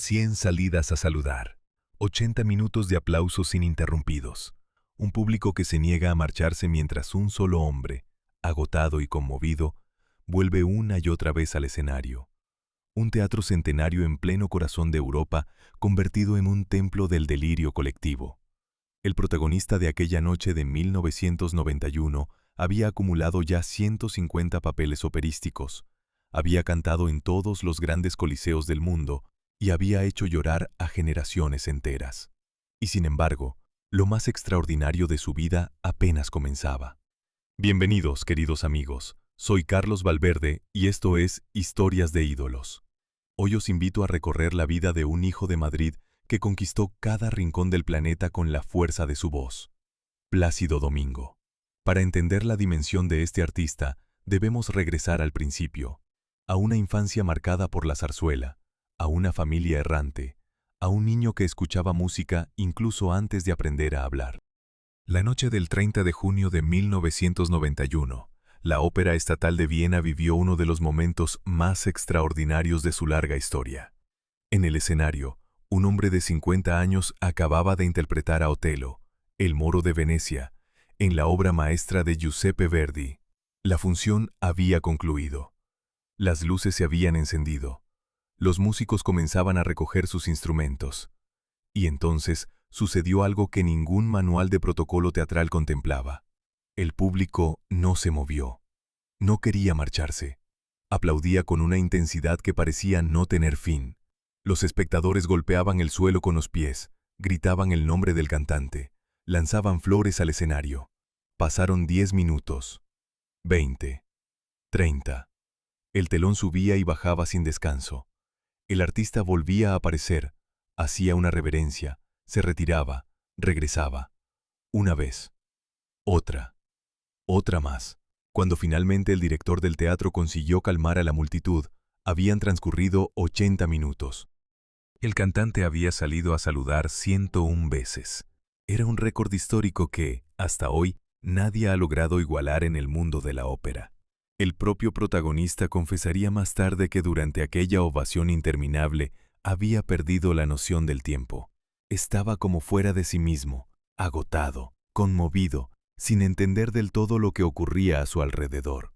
100 salidas a saludar, 80 minutos de aplausos ininterrumpidos, un público que se niega a marcharse mientras un solo hombre, agotado y conmovido, vuelve una y otra vez al escenario. Un teatro centenario en pleno corazón de Europa, convertido en un templo del delirio colectivo. El protagonista de aquella noche de 1991 había acumulado ya 150 papeles operísticos, había cantado en todos los grandes coliseos del mundo y había hecho llorar a generaciones enteras. Y sin embargo, lo más extraordinario de su vida apenas comenzaba. Bienvenidos, queridos amigos. Soy Carlos Valverde y esto es Historias de Ídolos. Hoy os invito a recorrer la vida de un hijo de Madrid que conquistó cada rincón del planeta con la fuerza de su voz. Plácido Domingo. Para entender la dimensión de este artista, debemos regresar al principio, a una infancia marcada por la zarzuela, a una familia errante, a un niño que escuchaba música incluso antes de aprender a hablar. La noche del 30 de junio de 1991, la Ópera Estatal de Viena vivió uno de los momentos más extraordinarios de su larga historia. En el escenario, un hombre de 50 años acababa de interpretar a Otelo, el Moro de Venecia, en la obra maestra de Giuseppe Verdi. La función había concluido. Las luces se habían encendido. Los músicos comenzaban a recoger sus instrumentos. Y entonces sucedió algo que ningún manual de protocolo teatral contemplaba. El público no se movió. No quería marcharse. Aplaudía con una intensidad que parecía no tener fin. Los espectadores golpeaban el suelo con los pies, gritaban el nombre del cantante, lanzaban flores al escenario. Pasaron 10 minutos, 20, 30. El telón subía y bajaba sin descanso. El artista volvía a aparecer, hacía una reverencia, se retiraba, regresaba. Una vez, otra más. Cuando finalmente el director del teatro consiguió calmar a la multitud, habían transcurrido 80 minutos. El cantante había salido a saludar 101 veces. Era un récord histórico que, hasta hoy, nadie ha logrado igualar en el mundo de la ópera. El propio protagonista confesaría más tarde que durante aquella ovación interminable había perdido la noción del tiempo. Estaba como fuera de sí mismo, agotado, conmovido, sin entender del todo lo que ocurría a su alrededor.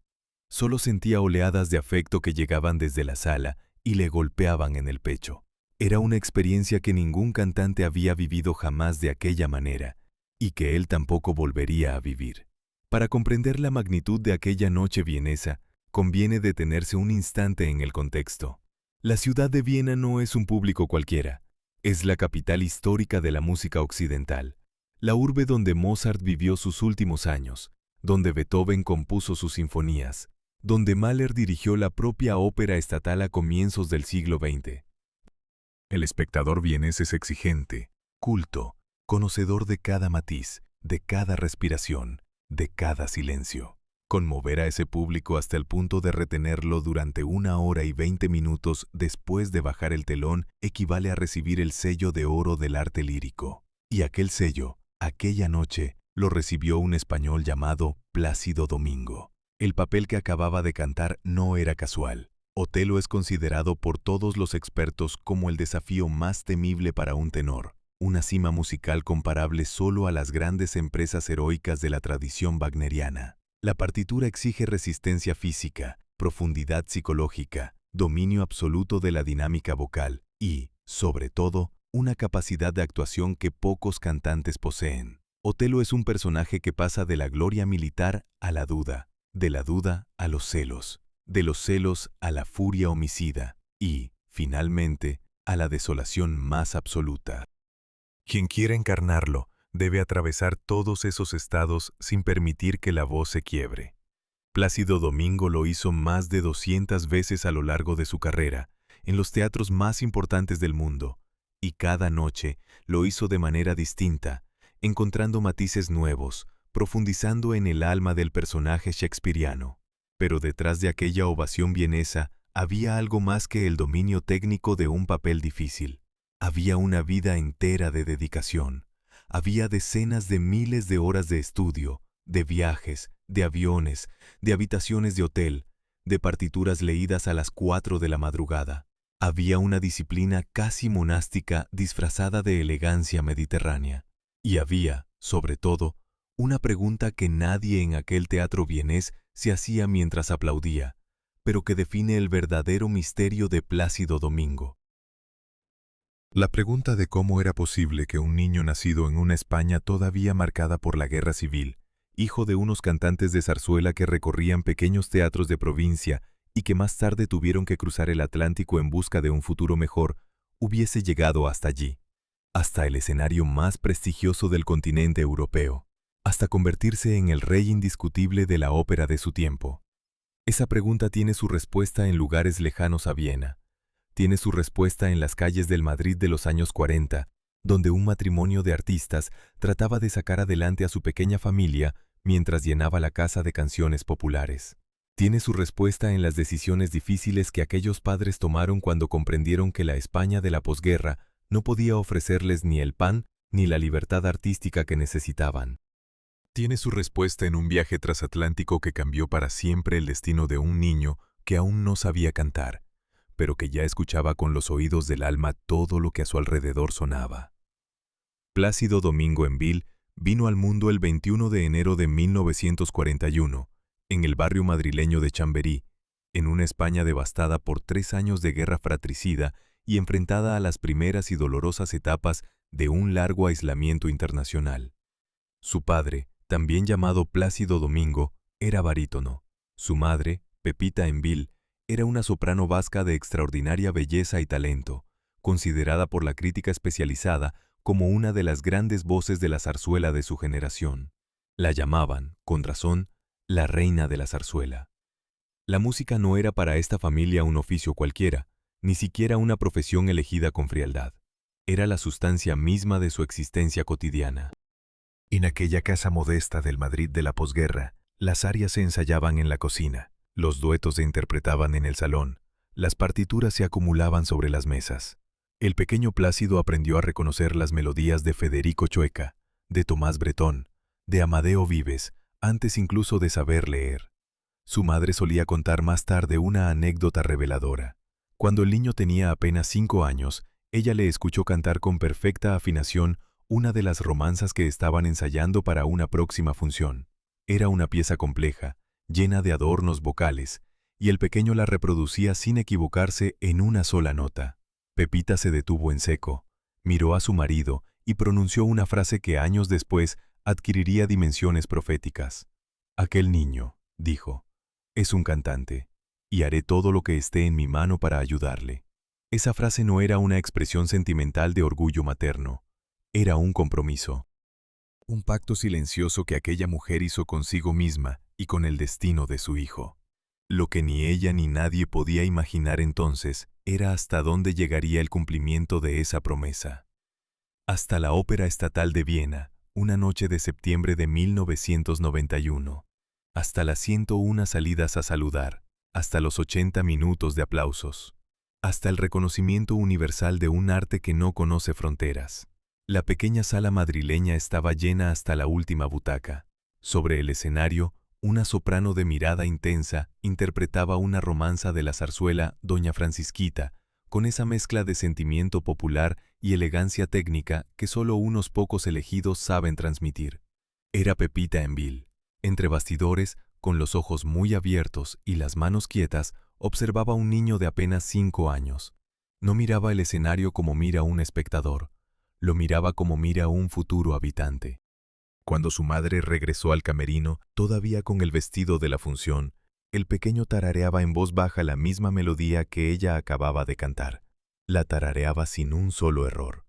Solo sentía oleadas de afecto que llegaban desde la sala y le golpeaban en el pecho. Era una experiencia que ningún cantante había vivido jamás de aquella manera, y que él tampoco volvería a vivir. Para comprender la magnitud de aquella noche vienesa, conviene detenerse un instante en el contexto. La ciudad de Viena no es un público cualquiera. Es la capital histórica de la música occidental, la urbe donde Mozart vivió sus últimos años, donde Beethoven compuso sus sinfonías, donde Mahler dirigió la propia ópera estatal a comienzos del siglo XX. El espectador vienés es exigente, culto, conocedor de cada matiz, de cada respiración, de cada silencio. Conmover a ese público hasta el punto de retenerlo durante 1 hora y 20 minutos después de bajar el telón equivale a recibir el sello de oro del arte lírico. Y aquel sello, aquella noche, lo recibió un español llamado Plácido Domingo. El papel que acababa de cantar no era casual. Otelo es considerado por todos los expertos como el desafío más temible para un tenor, una cima musical comparable solo a las grandes empresas heroicas de la tradición wagneriana. La partitura exige resistencia física, profundidad psicológica, dominio absoluto de la dinámica vocal y, sobre todo, una capacidad de actuación que pocos cantantes poseen. Otelo es un personaje que pasa de la gloria militar a la duda, de la duda a los celos, de los celos a la furia homicida y, finalmente, a la desolación más absoluta. Quien quiera encarnarlo debe atravesar todos esos estados sin permitir que la voz se quiebre. Plácido Domingo lo hizo más de 200 veces a lo largo de su carrera, en los teatros más importantes del mundo, y cada noche lo hizo de manera distinta, encontrando matices nuevos, profundizando en el alma del personaje shakespeariano. Pero detrás de aquella ovación vienesa había algo más que el dominio técnico de un papel difícil. Había una vida entera de dedicación. Había decenas de miles de horas de estudio, de viajes, de aviones, de habitaciones de hotel, de partituras leídas a las 4 de la madrugada. Había una disciplina casi monástica disfrazada de elegancia mediterránea. Y había, sobre todo, una pregunta que nadie en aquel teatro vienés se hacía mientras aplaudía, pero que define el verdadero misterio de Plácido Domingo. La pregunta de cómo era posible que un niño nacido en una España todavía marcada por la guerra civil, hijo de unos cantantes de zarzuela que recorrían pequeños teatros de provincia y que más tarde tuvieron que cruzar el Atlántico en busca de un futuro mejor, hubiese llegado hasta allí, hasta el escenario más prestigioso del continente europeo, hasta convertirse en el rey indiscutible de la ópera de su tiempo. Esa pregunta tiene su respuesta en lugares lejanos a Viena. Tiene su respuesta en las calles del Madrid de los años 40, donde un matrimonio de artistas trataba de sacar adelante a su pequeña familia mientras llenaba la casa de canciones populares. Tiene su respuesta en las decisiones difíciles que aquellos padres tomaron cuando comprendieron que la España de la posguerra no podía ofrecerles ni el pan ni la libertad artística que necesitaban. Tiene su respuesta en un viaje transatlántico que cambió para siempre el destino de un niño que aún no sabía cantar, pero que ya escuchaba con los oídos del alma todo lo que a su alrededor sonaba. Plácido Domingo Enville vino al mundo el 21 de enero de 1941, en el barrio madrileño de Chamberí, en una España devastada por 3 años de guerra fratricida y enfrentada a las primeras y dolorosas etapas de un largo aislamiento internacional. Su padre, también llamado Plácido Domingo, era barítono. Su madre, Pepita Enville, era una soprano vasca de extraordinaria belleza y talento, considerada por la crítica especializada como una de las grandes voces de la zarzuela de su generación. La llamaban, con razón, la reina de la zarzuela. La música no era para esta familia un oficio cualquiera, ni siquiera una profesión elegida con frialdad. Era la sustancia misma de su existencia cotidiana. En aquella casa modesta del Madrid de la posguerra, las arias se ensayaban en la cocina, los duetos se interpretaban en el salón, las partituras se acumulaban sobre las mesas. El pequeño Plácido aprendió a reconocer las melodías de Federico Chueca, de Tomás Bretón, de Amadeo Vives, antes incluso de saber leer. Su madre solía contar más tarde una anécdota reveladora. Cuando el niño tenía apenas 5 años, ella le escuchó cantar con perfecta afinación una de las romanzas que estaban ensayando para una próxima función. Era una pieza compleja, llena de adornos vocales, y el pequeño la reproducía sin equivocarse en una sola nota. Pepita se detuvo en seco, miró a su marido y pronunció una frase que años después adquiriría dimensiones proféticas. «Aquel niño», dijo, «es un cantante, y haré todo lo que esté en mi mano para ayudarle». Esa frase no era una expresión sentimental de orgullo materno, era un compromiso. Un pacto silencioso que aquella mujer hizo consigo misma y con el destino de su hijo. Lo que ni ella ni nadie podía imaginar entonces era hasta dónde llegaría el cumplimiento de esa promesa. Hasta la Ópera Estatal de Viena, una noche de septiembre de 1991. Hasta las 101 salidas a saludar, hasta los 80 minutos de aplausos. Hasta el reconocimiento universal de un arte que no conoce fronteras. La pequeña sala madrileña estaba llena hasta la última butaca. Sobre el escenario, una soprano de mirada intensa interpretaba una romanza de la zarzuela Doña Francisquita, con esa mezcla de sentimiento popular y elegancia técnica que solo unos pocos elegidos saben transmitir. Era Pepita Enville. Entre bastidores, con los ojos muy abiertos y las manos quietas, observaba un niño de apenas 5 años. No miraba el escenario como mira un espectador. Lo miraba como mira un futuro habitante. Cuando su madre regresó al camerino, todavía con el vestido de la función, el pequeño tarareaba en voz baja la misma melodía que ella acababa de cantar. La tarareaba sin un solo error.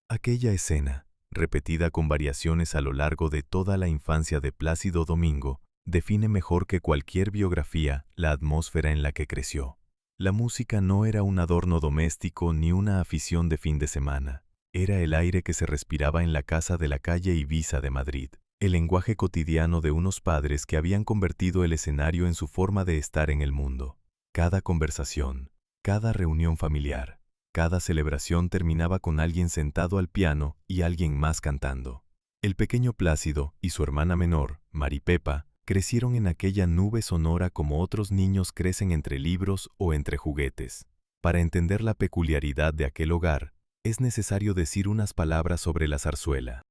Aquella escena, repetida con variaciones a lo largo de toda la infancia de Plácido Domingo, define mejor que cualquier biografía la atmósfera en la que creció. La música no era un adorno doméstico ni una afición de fin de semana. Era el aire que se respiraba en la casa de la calle Ibiza de Madrid, el lenguaje cotidiano de unos padres que habían convertido el escenario en su forma de estar en el mundo. Cada conversación, cada reunión familiar, cada celebración terminaba con alguien sentado al piano y alguien más cantando. El pequeño Plácido y su hermana menor, Maripepa, crecieron en aquella nube sonora como otros niños crecen entre libros o entre juguetes. Para entender la peculiaridad de aquel hogar, es necesario decir unas palabras sobre la zarzuela.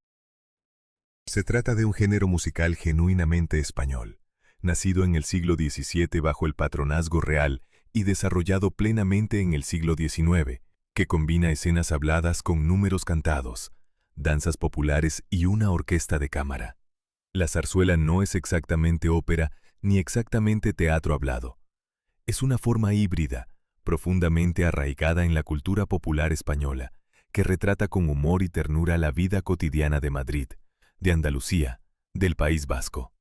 Se trata de un género musical genuinamente español, nacido en el siglo XVII bajo el patronazgo real y desarrollado plenamente en el siglo XIX, que combina escenas habladas con números cantados, danzas populares y una orquesta de cámara. La zarzuela no es exactamente ópera ni exactamente teatro hablado. Es una forma híbrida, profundamente arraigada en la cultura popular española, que retrata con humor y ternura la vida cotidiana de Madrid, de Andalucía, del País Vasco.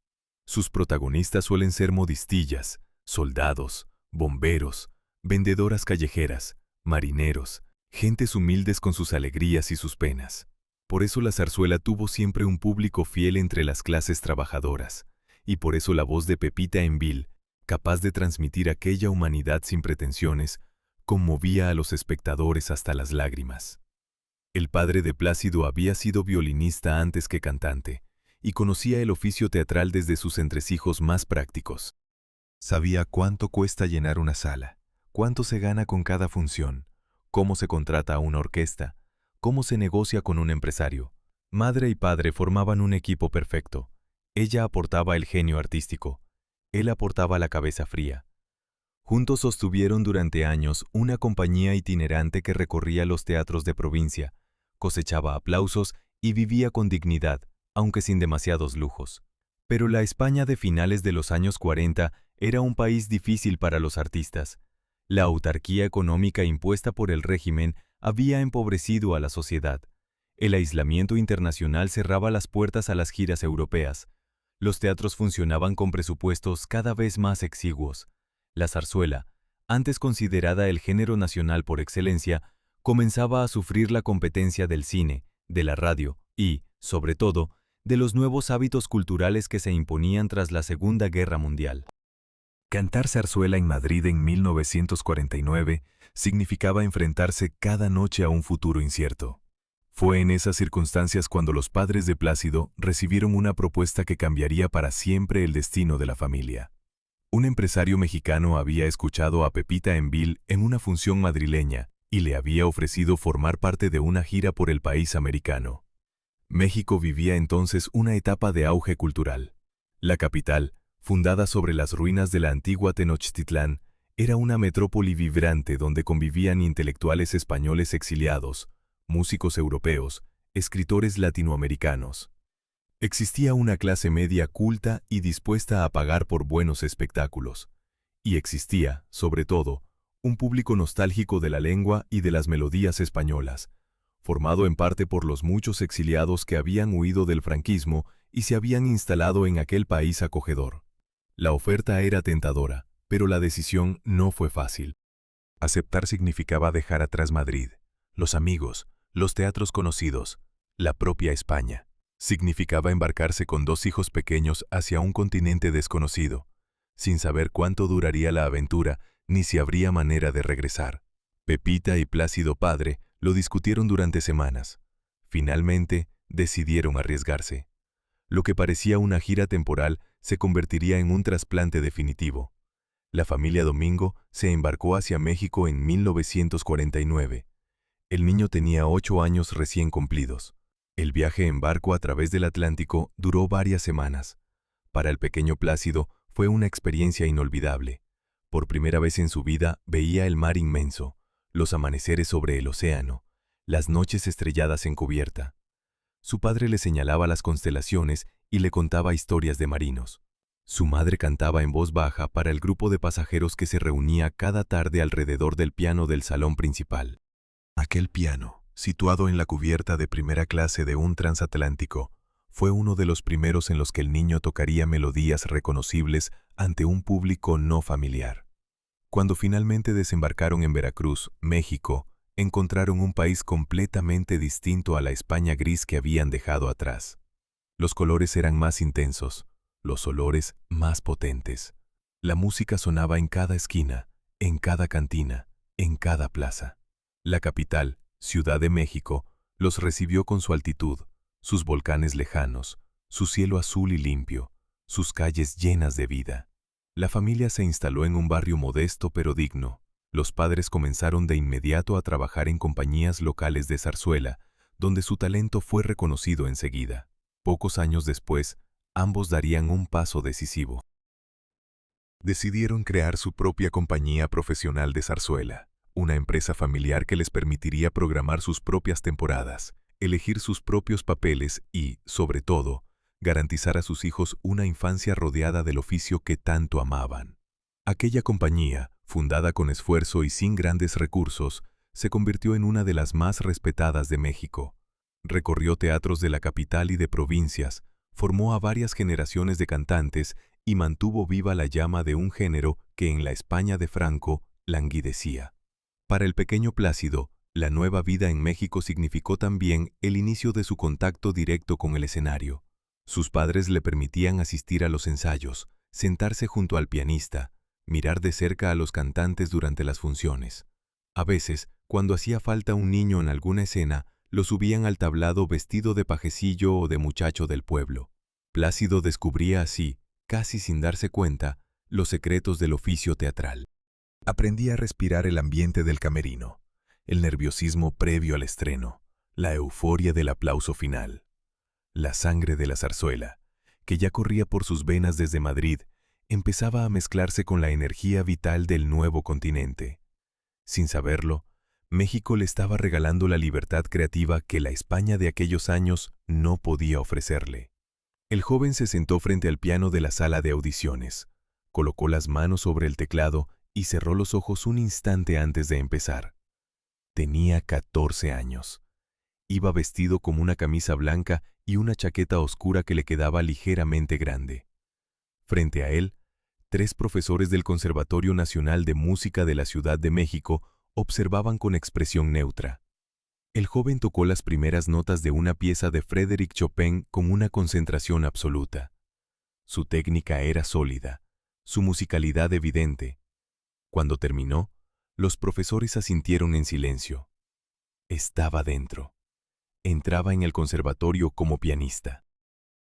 Sus protagonistas suelen ser modistillas, soldados, bomberos, vendedoras callejeras, marineros, gentes humildes con sus alegrías y sus penas. Por eso la zarzuela tuvo siempre un público fiel entre las clases trabajadoras, y por eso la voz de Pepita Envil, capaz de transmitir aquella humanidad sin pretensiones, conmovía a los espectadores hasta las lágrimas. El padre de Plácido había sido violinista antes que cantante, y conocía el oficio teatral desde sus entresijos más prácticos. Sabía cuánto cuesta llenar una sala, cuánto se gana con cada función, cómo se contrata a una orquesta, cómo se negocia con un empresario. Madre y padre formaban un equipo perfecto. Ella aportaba el genio artístico, él aportaba la cabeza fría. Juntos sostuvieron durante años una compañía itinerante que recorría los teatros de provincia, cosechaba aplausos y vivía con dignidad, aunque sin demasiados lujos. Pero la España de finales de los años 40 era un país difícil para los artistas. La autarquía económica impuesta por el régimen había empobrecido a la sociedad. El aislamiento internacional cerraba las puertas a las giras europeas. Los teatros funcionaban con presupuestos cada vez más exiguos. La zarzuela, antes considerada el género nacional por excelencia, comenzaba a sufrir la competencia del cine, de la radio y, sobre todo, de los nuevos hábitos culturales que se imponían tras la Segunda Guerra Mundial. Cantar zarzuela en Madrid en 1949 significaba enfrentarse cada noche a un futuro incierto. Fue en esas circunstancias cuando los padres de Plácido recibieron una propuesta que cambiaría para siempre el destino de la familia. Un empresario mexicano había escuchado a Pepita Envil en una función madrileña y le había ofrecido formar parte de una gira por el país americano. México vivía entonces una etapa de auge cultural. La capital, fundada sobre las ruinas de la antigua Tenochtitlán, era una metrópoli vibrante donde convivían intelectuales españoles exiliados, músicos europeos, escritores latinoamericanos. Existía una clase media culta y dispuesta a pagar por buenos espectáculos. Y existía, sobre todo, un público nostálgico de la lengua y de las melodías españolas, formado en parte por los muchos exiliados que habían huido del franquismo y se habían instalado en aquel país acogedor. La oferta era tentadora, pero la decisión no fue fácil. Aceptar significaba dejar atrás Madrid, los amigos, los teatros conocidos, la propia España. Significaba embarcarse con 2 hijos pequeños hacia un continente desconocido, sin saber cuánto duraría la aventura ni si habría manera de regresar. Pepita y Plácido padre lo discutieron durante semanas. Finalmente, decidieron arriesgarse. Lo que parecía una gira temporal se convertiría en un trasplante definitivo. La familia Domingo se embarcó hacia México en 1949. El niño tenía 8 años recién cumplidos. El viaje en barco a través del Atlántico duró varias semanas. Para el pequeño Plácido fue una experiencia inolvidable. Por primera vez en su vida veía el mar inmenso, los amaneceres sobre el océano, las noches estrelladas en cubierta. Su padre le señalaba las constelaciones y le contaba historias de marinos. Su madre cantaba en voz baja para el grupo de pasajeros que se reunía cada tarde alrededor del piano del salón principal. Aquel piano, situado en la cubierta de primera clase de un transatlántico, fue uno de los primeros en los que el niño tocaría melodías reconocibles ante un público no familiar. Cuando finalmente desembarcaron en Veracruz, México, encontraron un país completamente distinto a la España gris que habían dejado atrás. Los colores eran más intensos, los olores más potentes. La música sonaba en cada esquina, en cada cantina, en cada plaza. La capital, Ciudad de México, los recibió con su altitud, sus volcanes lejanos, su cielo azul y limpio, sus calles llenas de vida. La familia se instaló en un barrio modesto pero digno. Los padres comenzaron de inmediato a trabajar en compañías locales de zarzuela, donde su talento fue reconocido enseguida. Pocos años después, ambos darían un paso decisivo. Decidieron crear su propia compañía profesional de zarzuela, una empresa familiar que les permitiría programar sus propias temporadas, elegir sus propios papeles y, sobre todo, garantizar a sus hijos una infancia rodeada del oficio que tanto amaban. Aquella compañía, fundada con esfuerzo y sin grandes recursos, se convirtió en una de las más respetadas de México. Recorrió teatros de la capital y de provincias, formó a varias generaciones de cantantes y mantuvo viva la llama de un género que en la España de Franco languidecía. Para el pequeño Plácido, la nueva vida en México significó también el inicio de su contacto directo con el escenario. Sus padres le permitían asistir a los ensayos, sentarse junto al pianista, mirar de cerca a los cantantes durante las funciones. A veces, cuando hacía falta un niño en alguna escena, lo subían al tablado vestido de pajecillo o de muchacho del pueblo. Plácido descubría así, casi sin darse cuenta, los secretos del oficio teatral. Aprendía a respirar el ambiente del camerino, el nerviosismo previo al estreno, la euforia del aplauso final. La sangre de la zarzuela, que ya corría por sus venas desde Madrid, empezaba a mezclarse con la energía vital del nuevo continente. Sin saberlo, México le estaba regalando la libertad creativa que la España de aquellos años no podía ofrecerle. El joven se sentó frente al piano de la sala de audiciones, colocó las manos sobre el teclado y cerró los ojos un instante antes de empezar. Tenía 14 años. Iba vestido con una camisa blanca y una chaqueta oscura que le quedaba ligeramente grande. Frente a él, 3 profesores del Conservatorio Nacional de Música de la Ciudad de México observaban con expresión neutra. El joven tocó las primeras notas de una pieza de Frédéric Chopin con una concentración absoluta. Su técnica era sólida, su musicalidad evidente. Cuando terminó, los profesores asintieron en silencio. Estaba dentro. Entraba en el conservatorio como pianista.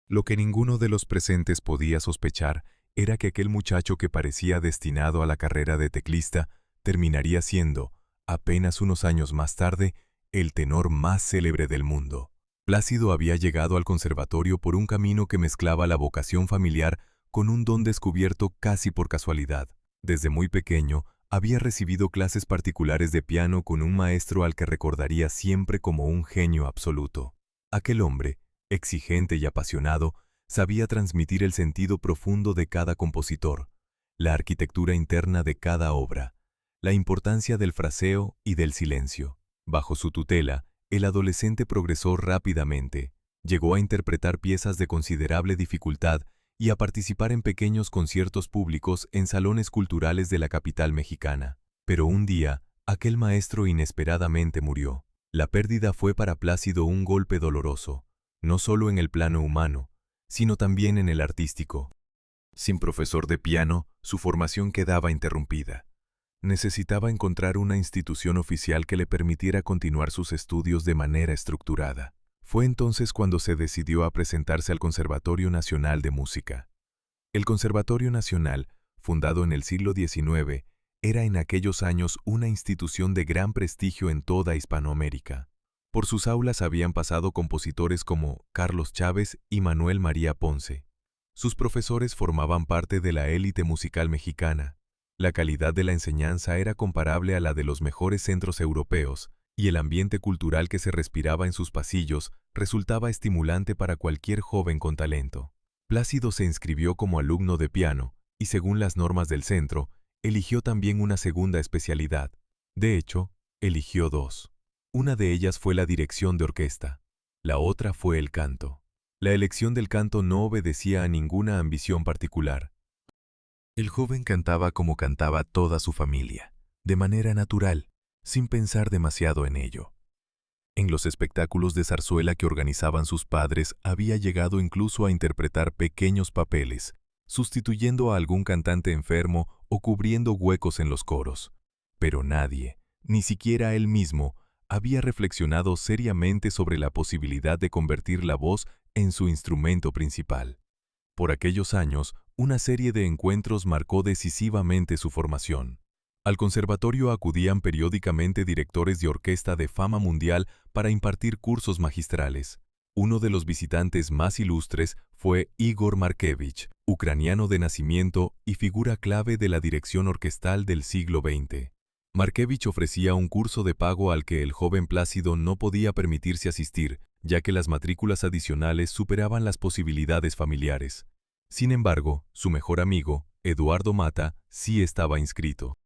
Lo que ninguno de los presentes podía sospechar era que aquel muchacho que parecía destinado a la carrera de teclista terminaría siendo, apenas unos años más tarde, el tenor más célebre del mundo. Plácido había llegado al conservatorio por un camino que mezclaba la vocación familiar con un don descubierto casi por casualidad. Desde muy pequeño, había recibido clases particulares de piano con un maestro al que recordaría siempre como un genio absoluto. Aquel hombre, exigente y apasionado, sabía transmitir el sentido profundo de cada compositor, la arquitectura interna de cada obra, la importancia del fraseo y del silencio. Bajo su tutela, el adolescente progresó rápidamente, llegó a interpretar piezas de considerable dificultad y a participar en pequeños conciertos públicos en salones culturales de la capital mexicana. Pero un día, aquel maestro inesperadamente murió. La pérdida fue para Plácido un golpe doloroso, no solo en el plano humano, sino también en el artístico. Sin profesor de piano, su formación quedaba interrumpida. Necesitaba encontrar una institución oficial que le permitiera continuar sus estudios de manera estructurada. Fue entonces cuando se decidió a presentarse al Conservatorio Nacional de Música. El Conservatorio Nacional, fundado en el siglo XIX, era en aquellos años una institución de gran prestigio en toda Hispanoamérica. Por sus aulas habían pasado compositores como Carlos Chávez y Manuel María Ponce. Sus profesores formaban parte de la élite musical mexicana. La calidad de la enseñanza era comparable a la de los mejores centros europeos, y el ambiente cultural que se respiraba en sus pasillos resultaba estimulante para cualquier joven con talento. Plácido se inscribió como alumno de piano y, según las normas del centro, eligió también una segunda especialidad. De hecho, eligió 2. Una de ellas fue la dirección de orquesta, la otra fue el canto. La elección del canto no obedecía a ninguna ambición particular. El joven cantaba como cantaba toda su familia, de manera natural, sin pensar demasiado en ello. En los espectáculos de zarzuela que organizaban sus padres había llegado incluso a interpretar pequeños papeles, sustituyendo a algún cantante enfermo o cubriendo huecos en los coros. Pero nadie, ni siquiera él mismo, había reflexionado seriamente sobre la posibilidad de convertir la voz en su instrumento principal. Por aquellos años, una serie de encuentros marcó decisivamente su formación. Al conservatorio acudían periódicamente directores de orquesta de fama mundial para impartir cursos magistrales. Uno de los visitantes más ilustres fue Igor Markevich, ucraniano de nacimiento y figura clave de la dirección orquestal del siglo XX. Markevich ofrecía un curso de pago al que el joven Plácido no podía permitirse asistir, ya que las matrículas adicionales superaban las posibilidades familiares. Sin embargo, su mejor amigo, Eduardo Mata, sí estaba inscrito.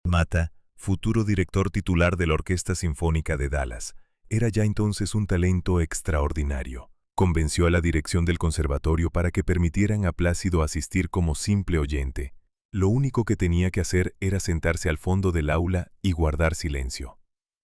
Mata, futuro director titular de la Orquesta Sinfónica de Dallas, era ya entonces un talento extraordinario. Convenció a la dirección del conservatorio para que permitieran a Plácido asistir como simple oyente. Lo único que tenía que hacer era sentarse al fondo del aula y guardar silencio.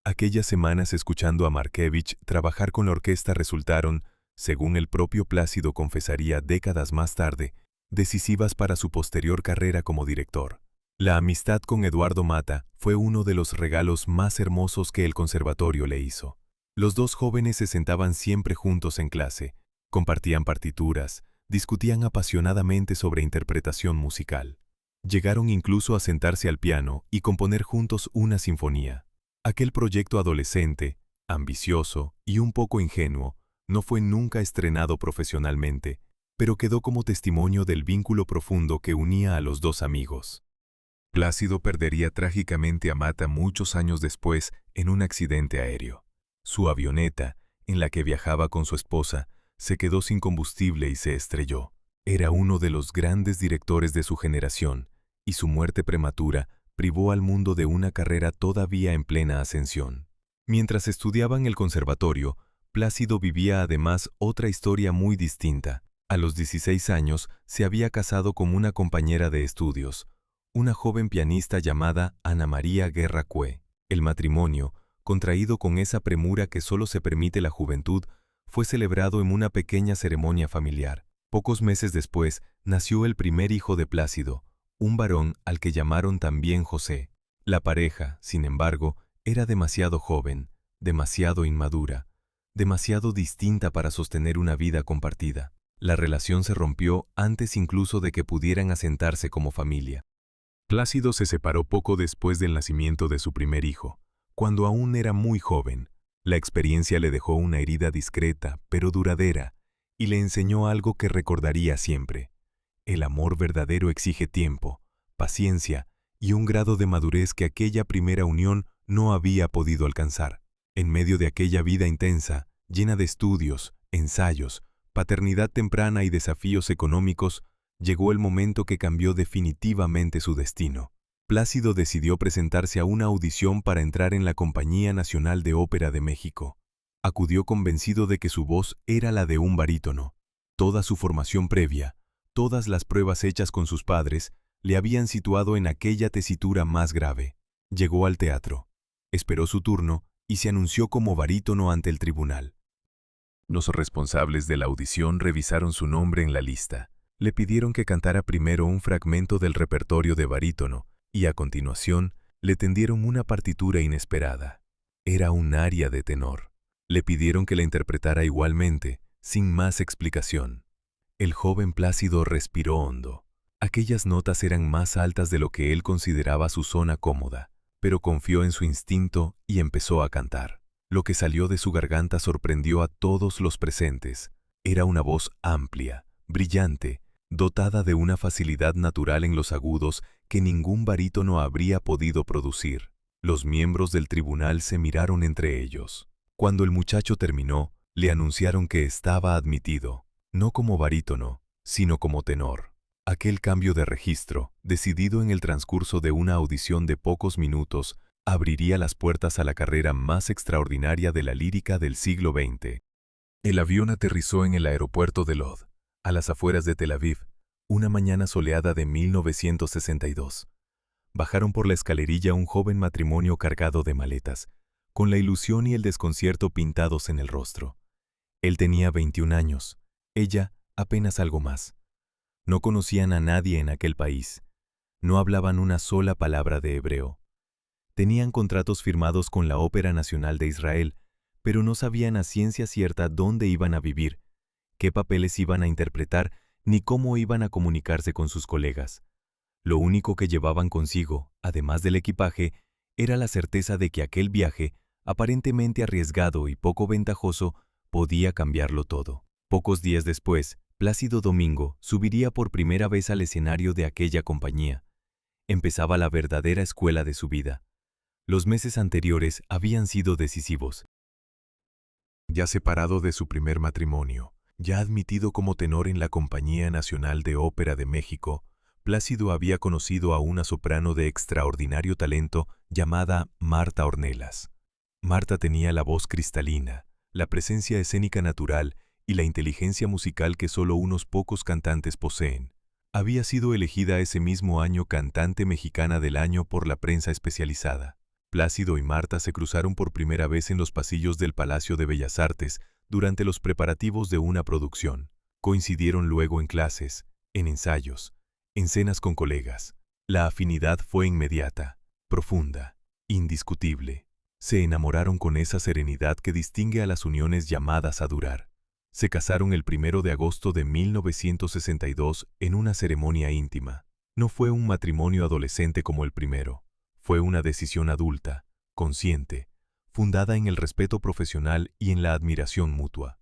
Aquellas semanas escuchando a Markevich trabajar con la orquesta resultaron, según el propio Plácido confesaría décadas más tarde, decisivas para su posterior carrera como director. La amistad con Eduardo Mata fue uno de los regalos más hermosos que el conservatorio le hizo. Los dos jóvenes se sentaban siempre juntos en clase, compartían partituras, discutían apasionadamente sobre interpretación musical. Llegaron incluso a sentarse al piano y componer juntos una sinfonía. Aquel proyecto adolescente, ambicioso y un poco ingenuo, no fue nunca estrenado profesionalmente, pero quedó como testimonio del vínculo profundo que unía a los dos amigos. Plácido perdería trágicamente a Mata muchos años después en un accidente aéreo. Su avioneta, en la que viajaba con su esposa, se quedó sin combustible y se estrelló. Era uno de los grandes directores de su generación, y su muerte prematura privó al mundo de una carrera todavía en plena ascensión. Mientras estudiaba en el conservatorio, Plácido vivía además otra historia muy distinta. A los 16 años se había casado con una compañera de estudios, una joven pianista llamada Ana María Guerra Cue. El matrimonio, contraído con esa premura que solo se permite la juventud, fue celebrado en una pequeña ceremonia familiar. Pocos meses después, nació el primer hijo de Plácido, un varón al que llamaron también José. La pareja, sin embargo, era demasiado joven, demasiado inmadura, demasiado distinta para sostener una vida compartida. La relación se rompió antes incluso de que pudieran asentarse como familia. Plácido se separó poco después del nacimiento de su primer hijo, cuando aún era muy joven. La experiencia le dejó una herida discreta, pero duradera, y le enseñó algo que recordaría siempre. El amor verdadero exige tiempo, paciencia y un grado de madurez que aquella primera unión no había podido alcanzar. En medio de aquella vida intensa, llena de estudios, ensayos, paternidad temprana y desafíos económicos, llegó el momento que cambió definitivamente su destino. Plácido decidió presentarse a una audición para entrar en la Compañía Nacional de Ópera de México. Acudió convencido de que su voz era la de un barítono. Toda su formación previa, todas las pruebas hechas con sus padres, le habían situado en aquella tesitura más grave. Llegó al teatro, esperó su turno y se anunció como barítono ante el tribunal. Los responsables de la audición revisaron su nombre en la lista. Le pidieron que cantara primero un fragmento del repertorio de barítono y a continuación le tendieron una partitura inesperada. Era un aria de tenor. Le pidieron que la interpretara igualmente, sin más explicación. El joven Plácido respiró hondo. Aquellas notas eran más altas de lo que él consideraba su zona cómoda, pero confió en su instinto y empezó a cantar. Lo que salió de su garganta sorprendió a todos los presentes. Era una voz amplia, brillante, dotada de una facilidad natural en los agudos que ningún barítono habría podido producir. Los miembros del tribunal se miraron entre ellos. Cuando el muchacho terminó, le anunciaron que estaba admitido, no como barítono, sino como tenor. Aquel cambio de registro, decidido en el transcurso de una audición de pocos minutos, abriría las puertas a la carrera más extraordinaria de la lírica del siglo XX. El avión aterrizó en el aeropuerto de Lod, a las afueras de Tel Aviv, una mañana soleada de 1962. Bajaron por la escalerilla un joven matrimonio cargado de maletas, con la ilusión y el desconcierto pintados en el rostro. Él tenía 21 años, ella apenas algo más. No conocían a nadie en aquel país. No hablaban una sola palabra de hebreo. Tenían contratos firmados con la Ópera Nacional de Israel, pero no sabían a ciencia cierta dónde iban a vivir, qué papeles iban a interpretar, ni cómo iban a comunicarse con sus colegas. Lo único que llevaban consigo, además del equipaje, era la certeza de que aquel viaje, aparentemente arriesgado y poco ventajoso, podía cambiarlo todo. Pocos días después, Plácido Domingo subiría por primera vez al escenario de aquella compañía. Empezaba la verdadera escuela de su vida. Los meses anteriores habían sido decisivos. Ya separado de su primer matrimonio, ya admitido como tenor en la Compañía Nacional de Ópera de México, Plácido había conocido a una soprano de extraordinario talento llamada Marta Ornelas. Marta tenía la voz cristalina, la presencia escénica natural y la inteligencia musical que solo unos pocos cantantes poseen. Había sido elegida ese mismo año Cantante Mexicana del Año por la prensa especializada. Plácido y Marta se cruzaron por primera vez en los pasillos del Palacio de Bellas Artes durante los preparativos de una producción. Coincidieron luego en clases, en ensayos, en cenas con colegas. La afinidad fue inmediata, profunda, indiscutible. Se enamoraron con esa serenidad que distingue a las uniones llamadas a durar. Se casaron el 1 de agosto de 1962 en una ceremonia íntima. No fue un matrimonio adolescente como el primero. Fue una decisión adulta, consciente, fundada en el respeto profesional y en la admiración mutua.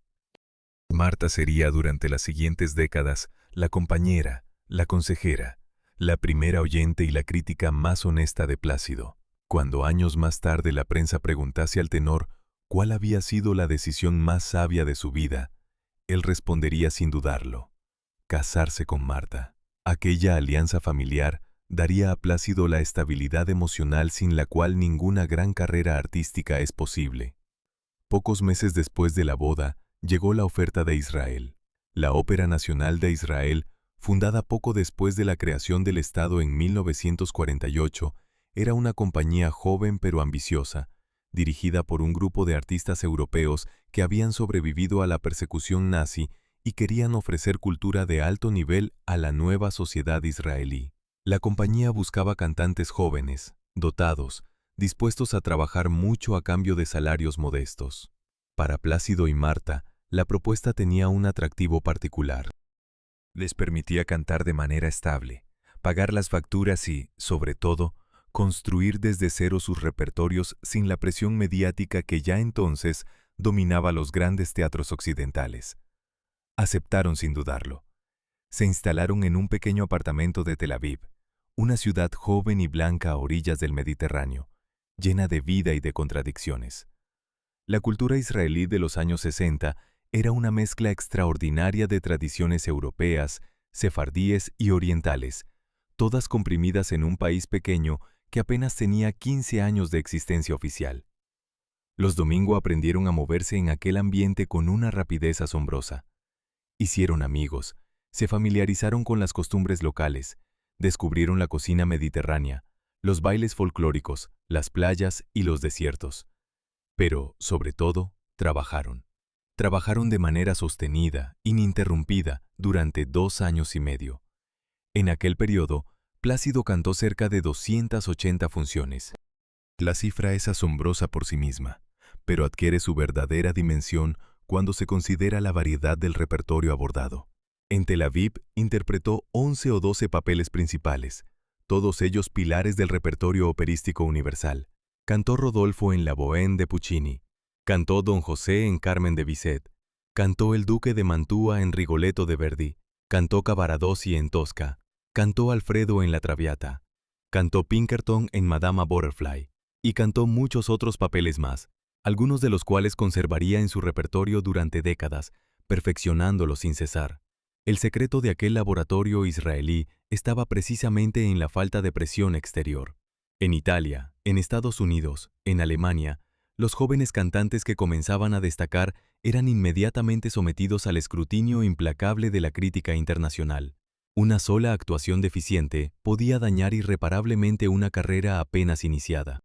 Marta sería durante las siguientes décadas la compañera, la consejera, la primera oyente y la crítica más honesta de Plácido. Cuando años más tarde la prensa preguntase al tenor cuál había sido la decisión más sabia de su vida, él respondería sin dudarlo: casarse con Marta. Aquella alianza familiar daría a Plácido la estabilidad emocional sin la cual ninguna gran carrera artística es posible. Pocos meses después de la boda, llegó la oferta de Israel. La Ópera Nacional de Israel, fundada poco después de la creación del Estado en 1948, era una compañía joven pero ambiciosa, dirigida por un grupo de artistas europeos que habían sobrevivido a la persecución nazi y querían ofrecer cultura de alto nivel a la nueva sociedad israelí. La compañía buscaba cantantes jóvenes, dotados, dispuestos a trabajar mucho a cambio de salarios modestos. Para Plácido y Marta, la propuesta tenía un atractivo particular. Les permitía cantar de manera estable, pagar las facturas y, sobre todo, construir desde cero sus repertorios sin la presión mediática que ya entonces dominaba los grandes teatros occidentales. Aceptaron sin dudarlo. Se instalaron en un pequeño apartamento de Tel Aviv, una ciudad joven y blanca a orillas del Mediterráneo, llena de vida y de contradicciones. La cultura israelí de los años 60 era una mezcla extraordinaria de tradiciones europeas, sefardíes y orientales, todas comprimidas en un país pequeño que apenas tenía 15 años de existencia oficial. Los Domingo aprendieron a moverse en aquel ambiente con una rapidez asombrosa. Hicieron amigos, se familiarizaron con las costumbres locales, descubrieron la cocina mediterránea, los bailes folclóricos, las playas y los desiertos. Pero, sobre todo, trabajaron. Trabajaron de manera sostenida, ininterrumpida, durante 2 años y medio. En aquel periodo, Plácido cantó cerca de 280 funciones. La cifra es asombrosa por sí misma, pero adquiere su verdadera dimensión cuando se considera la variedad del repertorio abordado. En Tel Aviv interpretó 11 o 12 papeles principales, todos ellos pilares del repertorio operístico universal. Cantó Rodolfo en La Bohème de Puccini, cantó Don José en Carmen de Bizet, cantó el Duque de Mantua en Rigoletto de Verdi, cantó Cavaradossi en Tosca, cantó Alfredo en La Traviata, cantó Pinkerton en Madama Butterfly, y cantó muchos otros papeles más, algunos de los cuales conservaría en su repertorio durante décadas, perfeccionándolo sin cesar. El secreto de aquel laboratorio israelí estaba precisamente en la falta de presión exterior. En Italia, en Estados Unidos, en Alemania, los jóvenes cantantes que comenzaban a destacar eran inmediatamente sometidos al escrutinio implacable de la crítica internacional. Una sola actuación deficiente podía dañar irreparablemente una carrera apenas iniciada.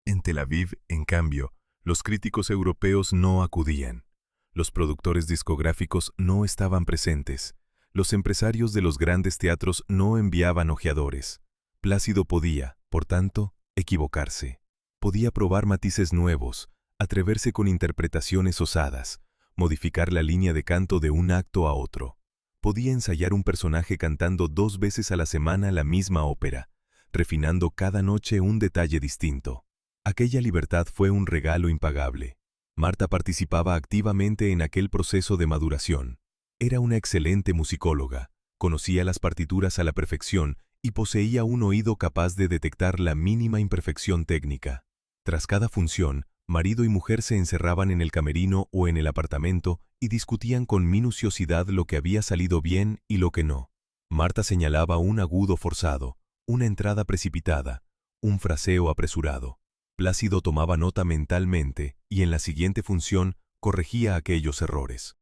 En Tel Aviv, en cambio, los críticos europeos no acudían. Los productores discográficos no estaban presentes. Los empresarios de los grandes teatros no enviaban ojeadores. Plácido podía, por tanto, equivocarse. Podía probar matices nuevos, atreverse con interpretaciones osadas, modificar la línea de canto de un acto a otro. podía ensayar un personaje cantando 2 veces a la semana la misma ópera, refinando cada noche un detalle distinto. Aquella libertad fue un regalo impagable. Marta participaba activamente en aquel proceso de maduración. Era una excelente musicóloga, conocía las partituras a la perfección y poseía un oído capaz de detectar la mínima imperfección técnica. Tras cada función, marido y mujer se encerraban en el camerino o en el apartamento y discutían con minuciosidad lo que había salido bien y lo que no. Marta señalaba un agudo forzado, una entrada precipitada, un fraseo apresurado. Plácido tomaba nota mentalmente y en la siguiente función corregía aquellos errores.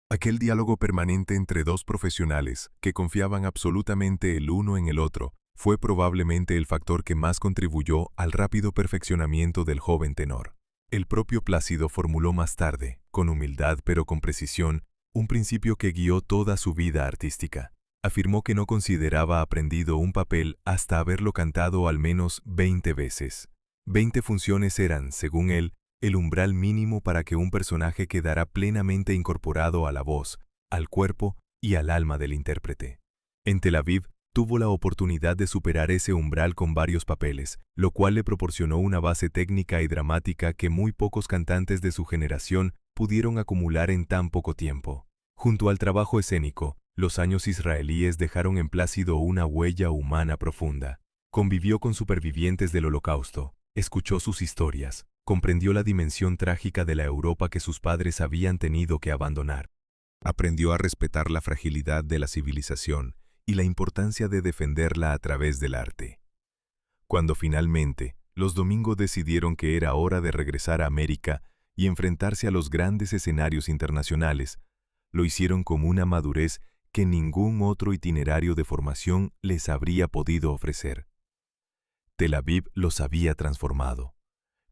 Aquel diálogo permanente entre dos profesionales que confiaban absolutamente el uno en el otro fue probablemente el factor que más contribuyó al rápido perfeccionamiento del joven tenor. El propio Plácido formuló más tarde, con humildad pero con precisión, un principio que guió toda su vida artística. Afirmó que no consideraba aprendido un papel hasta haberlo cantado al menos 20 veces. 20 funciones eran, según él, el umbral mínimo para que un personaje quedara plenamente incorporado a la voz, al cuerpo y al alma del intérprete. En Tel Aviv, tuvo la oportunidad de superar ese umbral con varios papeles, lo cual le proporcionó una base técnica y dramática que muy pocos cantantes de su generación pudieron acumular en tan poco tiempo. Junto al trabajo escénico, los años israelíes dejaron en Plácido una huella humana profunda. Convivió con supervivientes del Holocausto, escuchó sus historias, comprendió la dimensión trágica de la Europa que sus padres habían tenido que abandonar. Aprendió a respetar la fragilidad de la civilización y la importancia de defenderla a través del arte. Cuando finalmente los Domingo decidieron que era hora de regresar a América y enfrentarse a los grandes escenarios internacionales, lo hicieron con una madurez que ningún otro itinerario de formación les habría podido ofrecer. Tel Aviv los había transformado.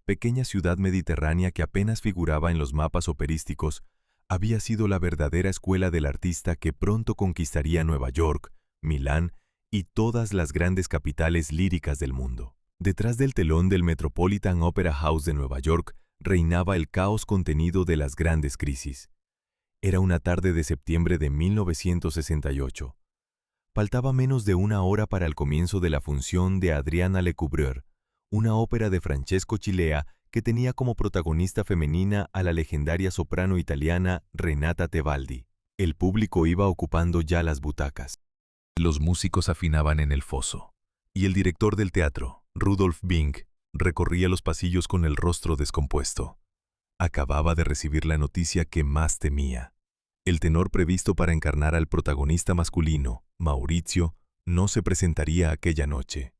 Pequeña ciudad mediterránea que apenas figuraba en los mapas operísticos, había sido la verdadera escuela del artista que pronto conquistaría Nueva York, Milán y todas las grandes capitales líricas del mundo. Detrás del telón del Metropolitan Opera House de Nueva York reinaba el caos contenido de las grandes crisis. Era una tarde de septiembre de 1968. Faltaba menos de una hora para el comienzo de la función de Adriana Lecouvreur, una ópera de Francesco Cilea que tenía como protagonista femenina a la legendaria soprano italiana Renata Tebaldi. El público iba ocupando ya las butacas. Los músicos afinaban en el foso, y el director del teatro, Rudolf Bing, recorría los pasillos con el rostro descompuesto. Acababa de recibir la noticia que más temía. El tenor previsto para encarnar al protagonista masculino, Maurizio, no se presentaría aquella noche.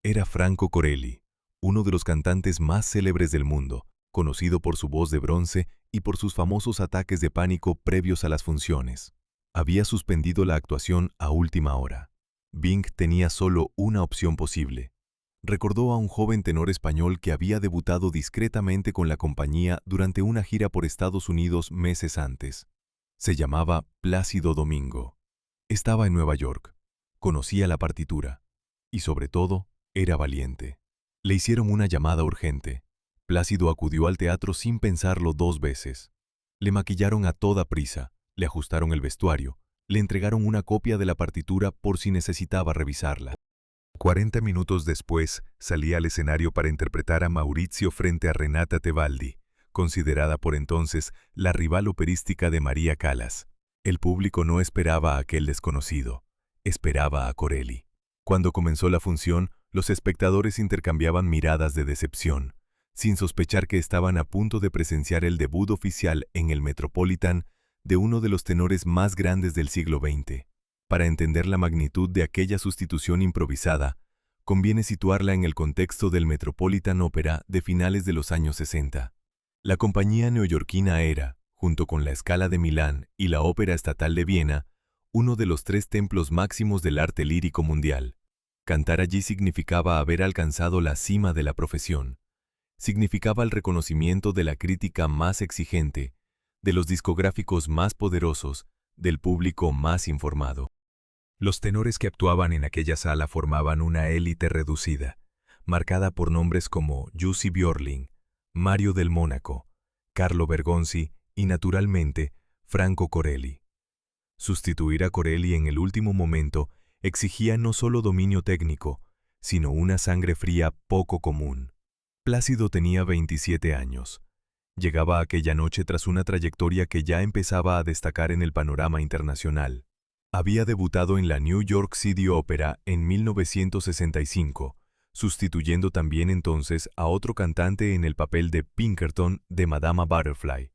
Era Franco Corelli, uno de los cantantes más célebres del mundo, conocido por su voz de bronce y por sus famosos ataques de pánico previos a las funciones. Había suspendido la actuación a última hora. Bing tenía solo una opción posible. Recordó a un joven tenor español que había debutado discretamente con la compañía durante una gira por Estados Unidos meses antes. Se llamaba Plácido Domingo. Estaba en Nueva York. Conocía la partitura. Y sobre todo, era valiente. Le hicieron una llamada urgente. Plácido acudió al teatro sin pensarlo 2 veces. Le maquillaron a toda prisa, le ajustaron el vestuario, le entregaron una copia de la partitura por si necesitaba revisarla. 40 minutos después, salía al escenario para interpretar a Maurizio frente a Renata Tebaldi, considerada por entonces la rival operística de María Callas. El público no esperaba a aquel desconocido, esperaba a Corelli. Cuando comenzó la función, los espectadores intercambiaban miradas de decepción, sin sospechar que estaban a punto de presenciar el debut oficial en el Metropolitan de uno de los tenores más grandes del siglo XX. Para entender la magnitud de aquella sustitución improvisada, conviene situarla en el contexto del Metropolitan Opera de finales de los años 60. La compañía neoyorquina era, junto con la Scala de Milán y la Ópera Estatal de Viena, uno de los 3 templos máximos del arte lírico mundial. Cantar allí significaba haber alcanzado la cima de la profesión. Significaba el reconocimiento de la crítica más exigente, de los discográficos más poderosos, del público más informado. Los tenores que actuaban en aquella sala formaban una élite reducida, marcada por nombres como Jussi Björling, Mario del Mónaco, Carlo Bergonzi y, naturalmente, Franco Corelli. Sustituir a Corelli en el último momento exigía no solo dominio técnico, sino una sangre fría poco común. Plácido tenía 27 años. Llegaba aquella noche tras una trayectoria que ya empezaba a destacar en el panorama internacional. Había debutado en la New York City Opera en 1965, sustituyendo también entonces a otro cantante en el papel de Pinkerton de Madama Butterfly.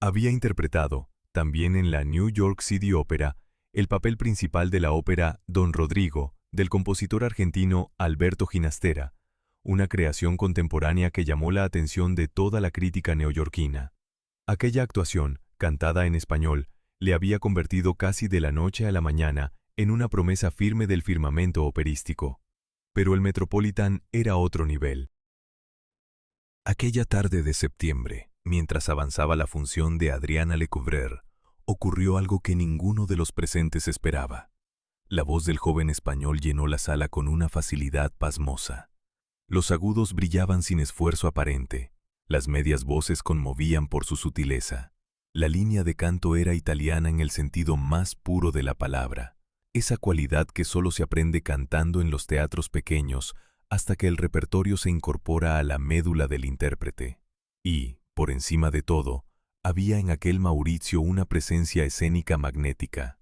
Había interpretado, también en la New York City Opera, el papel principal de la ópera Don Rodrigo, del compositor argentino Alberto Ginastera, una creación contemporánea que llamó la atención de toda la crítica neoyorquina. Aquella actuación, cantada en español, le había convertido casi de la noche a la mañana en una promesa firme del firmamento operístico. Pero el Metropolitan era otro nivel. Aquella tarde de septiembre, mientras avanzaba la función de Adriana Lecouvreur, ocurrió algo que ninguno de los presentes esperaba. La voz del joven español llenó la sala con una facilidad pasmosa. Los agudos brillaban sin esfuerzo aparente, las medias voces conmovían por su sutileza. La línea de canto era italiana en el sentido más puro de la palabra, esa cualidad que solo se aprende cantando en los teatros pequeños hasta que el repertorio se incorpora a la médula del intérprete. Y, por encima de todo, había en aquel Maurizio una presencia escénica magnética.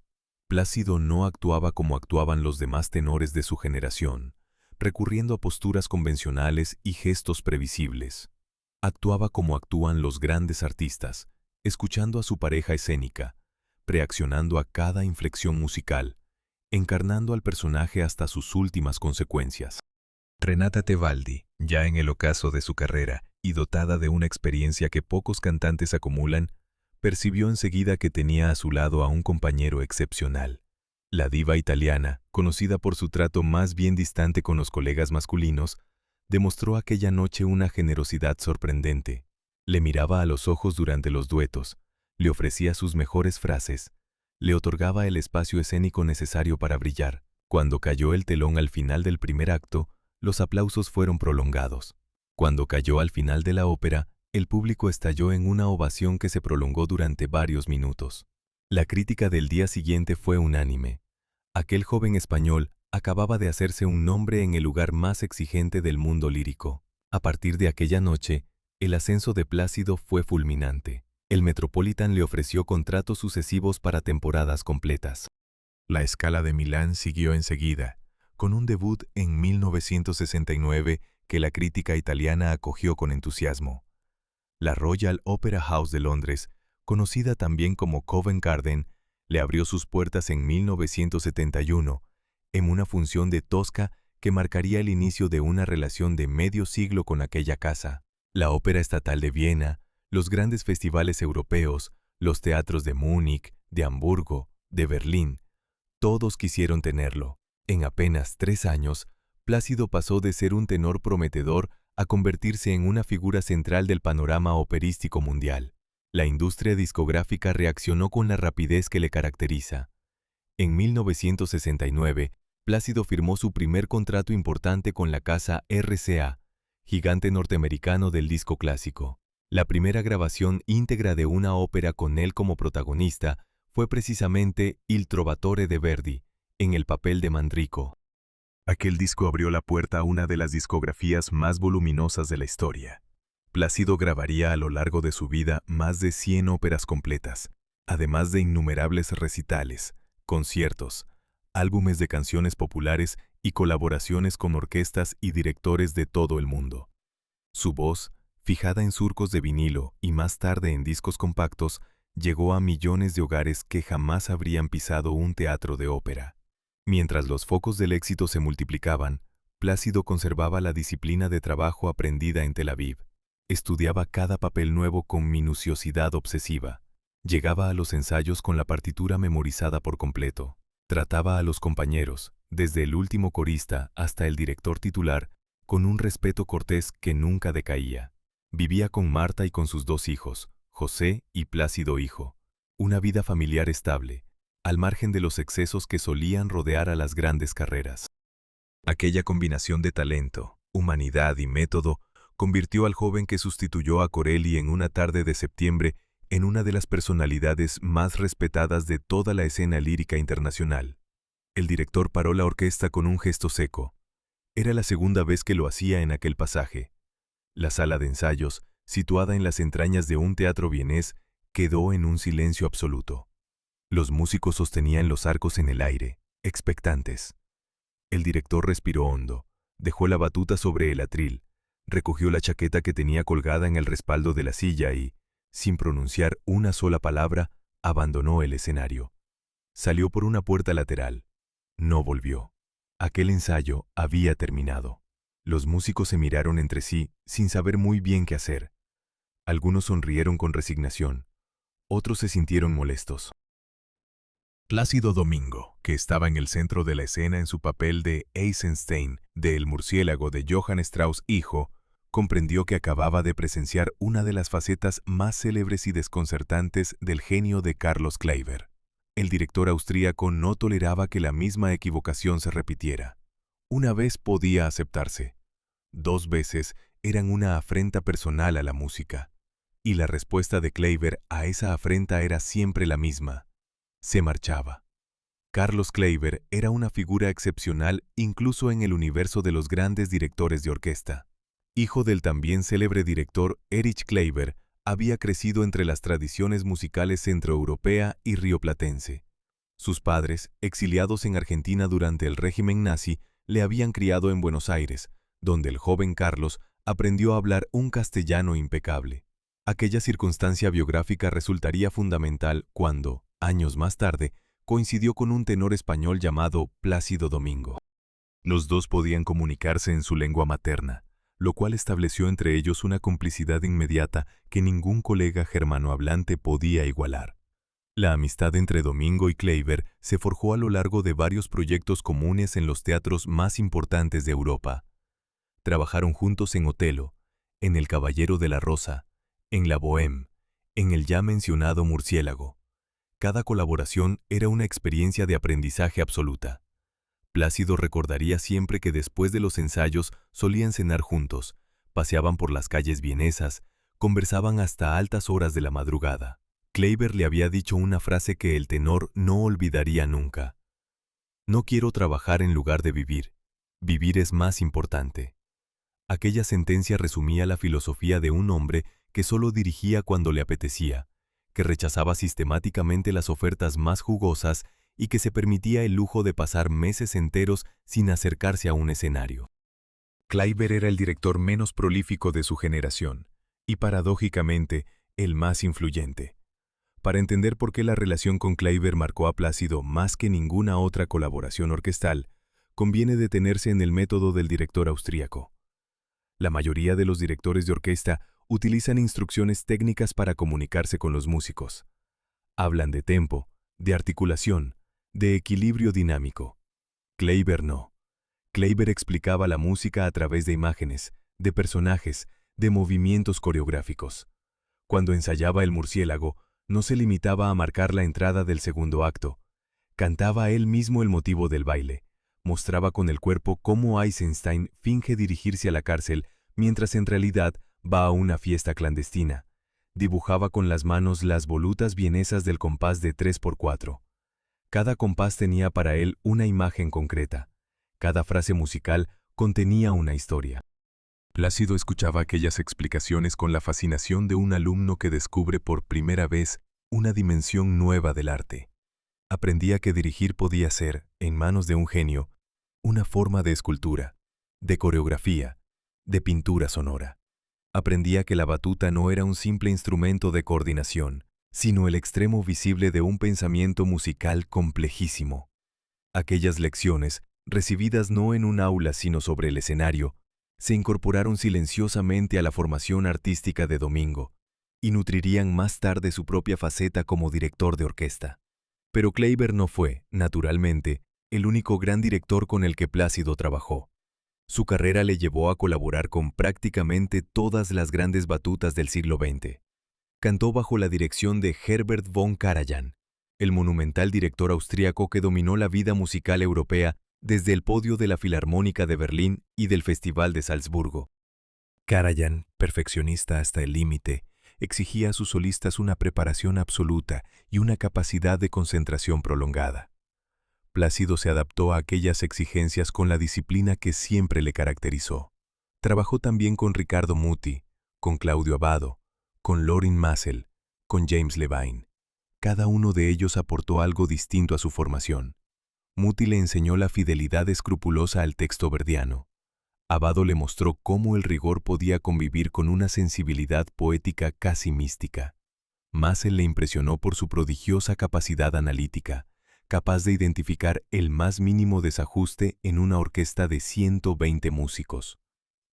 Plácido no actuaba como actuaban los demás tenores de su generación, recurriendo a posturas convencionales y gestos previsibles. Actuaba como actúan los grandes artistas, escuchando a su pareja escénica, reaccionando a cada inflexión musical, encarnando al personaje hasta sus últimas consecuencias. Renata Tebaldi, ya en el ocaso de su carrera y dotada de una experiencia que pocos cantantes acumulan, percibió enseguida que tenía a su lado a un compañero excepcional. La diva italiana, conocida por su trato más bien distante con los colegas masculinos, demostró aquella noche una generosidad sorprendente. Le miraba a los ojos durante los duetos, le ofrecía sus mejores frases, le otorgaba el espacio escénico necesario para brillar. Cuando cayó el telón al final del primer acto, los aplausos fueron prolongados. Cuando cayó al final de la ópera, el público estalló en una ovación que se prolongó durante varios minutos. La crítica del día siguiente fue unánime. Aquel joven español acababa de hacerse un nombre en el lugar más exigente del mundo lírico. A partir de aquella noche, el ascenso de Plácido fue fulminante. El Metropolitan le ofreció contratos sucesivos para temporadas completas. La Scala de Milán siguió enseguida, con un debut en 1969 que la crítica italiana acogió con entusiasmo. La Royal Opera House de Londres, conocida también como Covent Garden, le abrió sus puertas en 1971, en una función de Tosca que marcaría el inicio de una relación de medio siglo con aquella casa. La Ópera Estatal de Viena, los grandes festivales europeos, los teatros de Múnich, de Hamburgo, de Berlín, todos quisieron tenerlo. En apenas 3 años, Plácido pasó de ser un tenor prometedor a convertirse en una figura central del panorama operístico mundial. La industria discográfica reaccionó con la rapidez que le caracteriza. En 1969, Plácido firmó su primer contrato importante con la casa RCA, gigante norteamericano del disco clásico. La primera grabación íntegra de una ópera con él como protagonista fue precisamente Il Trovatore de Verdi, en el papel de Manrico. Aquel disco abrió la puerta a una de las discografías más voluminosas de la historia. Plácido grabaría a lo largo de su vida más de 100 óperas completas, además de innumerables recitales, conciertos, álbumes de canciones populares y colaboraciones con orquestas y directores de todo el mundo. Su voz, fijada en surcos de vinilo y más tarde en discos compactos, llegó a millones de hogares que jamás habrían pisado un teatro de ópera. Mientras los focos del éxito se multiplicaban, Plácido conservaba la disciplina de trabajo aprendida en Tel Aviv. Estudiaba cada papel nuevo con minuciosidad obsesiva. Llegaba a los ensayos con la partitura memorizada por completo. Trataba a los compañeros, desde el último corista hasta el director titular, con un respeto cortés que nunca decaía. Vivía con Marta y con sus 2 hijos, José y Plácido hijo. Una vida familiar estable, al margen de los excesos que solían rodear a las grandes carreras. Aquella combinación de talento, humanidad y método convirtió al joven que sustituyó a Corelli en una tarde de septiembre en una de las personalidades más respetadas de toda la escena lírica internacional. El director paró la orquesta con un gesto seco. Era la segunda vez que lo hacía en aquel pasaje. La sala de ensayos, situada en las entrañas de un teatro vienés, quedó en un silencio absoluto. Los músicos sostenían los arcos en el aire, expectantes. El director respiró hondo, dejó la batuta sobre el atril, recogió la chaqueta que tenía colgada en el respaldo de la silla y, sin pronunciar una sola palabra, abandonó el escenario. Salió por una puerta lateral. No volvió. Aquel ensayo había terminado. Los músicos se miraron entre sí sin saber muy bien qué hacer. Algunos sonrieron con resignación, otros se sintieron molestos. Plácido Domingo, que estaba en el centro de la escena en su papel de Eisenstein, de El murciélago de Johann Strauss hijo, comprendió que acababa de presenciar una de las facetas más célebres y desconcertantes del genio de Carlos Kleiber. El director austríaco no toleraba que la misma equivocación se repitiera. Una vez podía aceptarse. 2 veces eran una afrenta personal a la música. Y la respuesta de Kleiber a esa afrenta era siempre la misma. Se marchaba. Carlos Kleiber era una figura excepcional incluso en el universo de los grandes directores de orquesta. Hijo del también célebre director Erich Kleiber, había crecido entre las tradiciones musicales centroeuropea y rioplatense. Sus padres, exiliados en Argentina durante el régimen nazi, le habían criado en Buenos Aires, donde el joven Carlos aprendió a hablar un castellano impecable. Aquella circunstancia biográfica resultaría fundamental cuando, años más tarde, coincidió con un tenor español llamado Plácido Domingo. Los dos podían comunicarse en su lengua materna, lo cual estableció entre ellos una complicidad inmediata que ningún colega germanohablante podía igualar. La amistad entre Domingo y Kleiber se forjó a lo largo de varios proyectos comunes en los teatros más importantes de Europa. Trabajaron juntos en Otelo, en El Caballero de la Rosa, en La Bohème, en el ya mencionado Murciélago. Cada colaboración era una experiencia de aprendizaje absoluta. Plácido recordaría siempre que después de los ensayos solían cenar juntos, paseaban por las calles vienesas, conversaban hasta altas horas de la madrugada. Kleiber le había dicho una frase que el tenor no olvidaría nunca. No quiero trabajar en lugar de vivir. Vivir es más importante. Aquella sentencia resumía la filosofía de un hombre que solo dirigía cuando le apetecía, que rechazaba sistemáticamente las ofertas más jugosas y que se permitía el lujo de pasar meses enteros sin acercarse a un escenario. Kleiber era el director menos prolífico de su generación y, paradójicamente, el más influyente. Para entender por qué la relación con Kleiber marcó a Plácido más que ninguna otra colaboración orquestal, conviene detenerse en el método del director austríaco. La mayoría de los directores de orquesta utilizan instrucciones técnicas para comunicarse con los músicos. Hablan de tempo, de articulación, de equilibrio dinámico. Kleiber no. Kleiber explicaba la música a través de imágenes, de personajes, de movimientos coreográficos. Cuando ensayaba El Murciélago, no se limitaba a marcar la entrada del segundo acto. Cantaba él mismo el motivo del baile. Mostraba con el cuerpo cómo Eisenstein finge dirigirse a la cárcel, mientras en realidad va a una fiesta clandestina. Dibujaba con las manos las volutas vienesas del compás de 3x4. Cada compás tenía para él una imagen concreta. Cada frase musical contenía una historia. Plácido escuchaba aquellas explicaciones con la fascinación de un alumno que descubre por primera vez una dimensión nueva del arte. Aprendía que dirigir podía ser, en manos de un genio, una forma de escultura, de coreografía, de pintura sonora. Aprendía que la batuta no era un simple instrumento de coordinación, sino el extremo visible de un pensamiento musical complejísimo. Aquellas lecciones, recibidas no en un aula sino sobre el escenario, se incorporaron silenciosamente a la formación artística de Domingo y nutrirían más tarde su propia faceta como director de orquesta. Pero Kleiber no fue, naturalmente, el único gran director con el que Plácido trabajó. Su carrera le llevó a colaborar con prácticamente todas las grandes batutas del siglo XX. Cantó bajo la dirección de Herbert von Karajan, el monumental director austríaco que dominó la vida musical europea desde el podio de la Filarmónica de Berlín y del Festival de Salzburgo. Karajan, perfeccionista hasta el límite, exigía a sus solistas una preparación absoluta y una capacidad de concentración prolongada. Plácido se adaptó a aquellas exigencias con la disciplina que siempre le caracterizó. Trabajó también con Riccardo Muti, con Claudio Abbado, con Lorin Maazel, con James Levine. Cada uno de ellos aportó algo distinto a su formación. Muti le enseñó la fidelidad escrupulosa al texto verdiano. Abbado le mostró cómo el rigor podía convivir con una sensibilidad poética casi mística. Maazel le impresionó por su prodigiosa capacidad analítica, capaz de identificar el más mínimo desajuste en una orquesta de 120 músicos.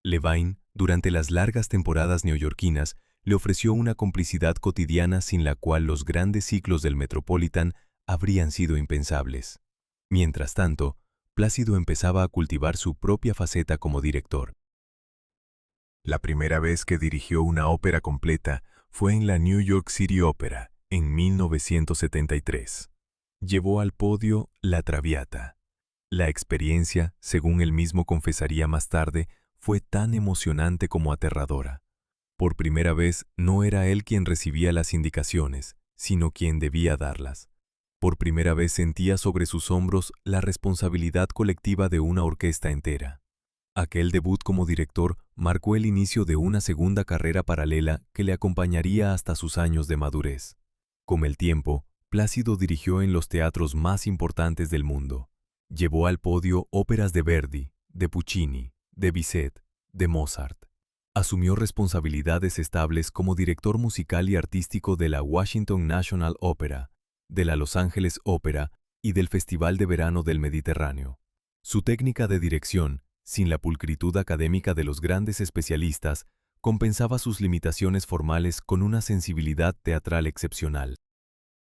Levine, durante las largas temporadas neoyorquinas, le ofreció una complicidad cotidiana sin la cual los grandes ciclos del Metropolitan habrían sido impensables. Mientras tanto, Plácido empezaba a cultivar su propia faceta como director. La primera vez que dirigió una ópera completa fue en la New York City Opera, en 1973. Llevó al podio La Traviata. La experiencia, según él mismo confesaría más tarde, fue tan emocionante como aterradora. Por primera vez, no era él quien recibía las indicaciones, sino quien debía darlas. Por primera vez sentía sobre sus hombros la responsabilidad colectiva de una orquesta entera. Aquel debut como director marcó el inicio de una segunda carrera paralela que le acompañaría hasta sus años de madurez. Con el tiempo, Plácido dirigió en los teatros más importantes del mundo. Llevó al podio óperas de Verdi, de Puccini, de Bizet, de Mozart. Asumió responsabilidades estables como director musical y artístico de la Washington National Opera, de la Los Angeles Opera y del Festival de Verano del Mediterráneo. Su técnica de dirección, sin la pulcritud académica de los grandes especialistas, compensaba sus limitaciones formales con una sensibilidad teatral excepcional.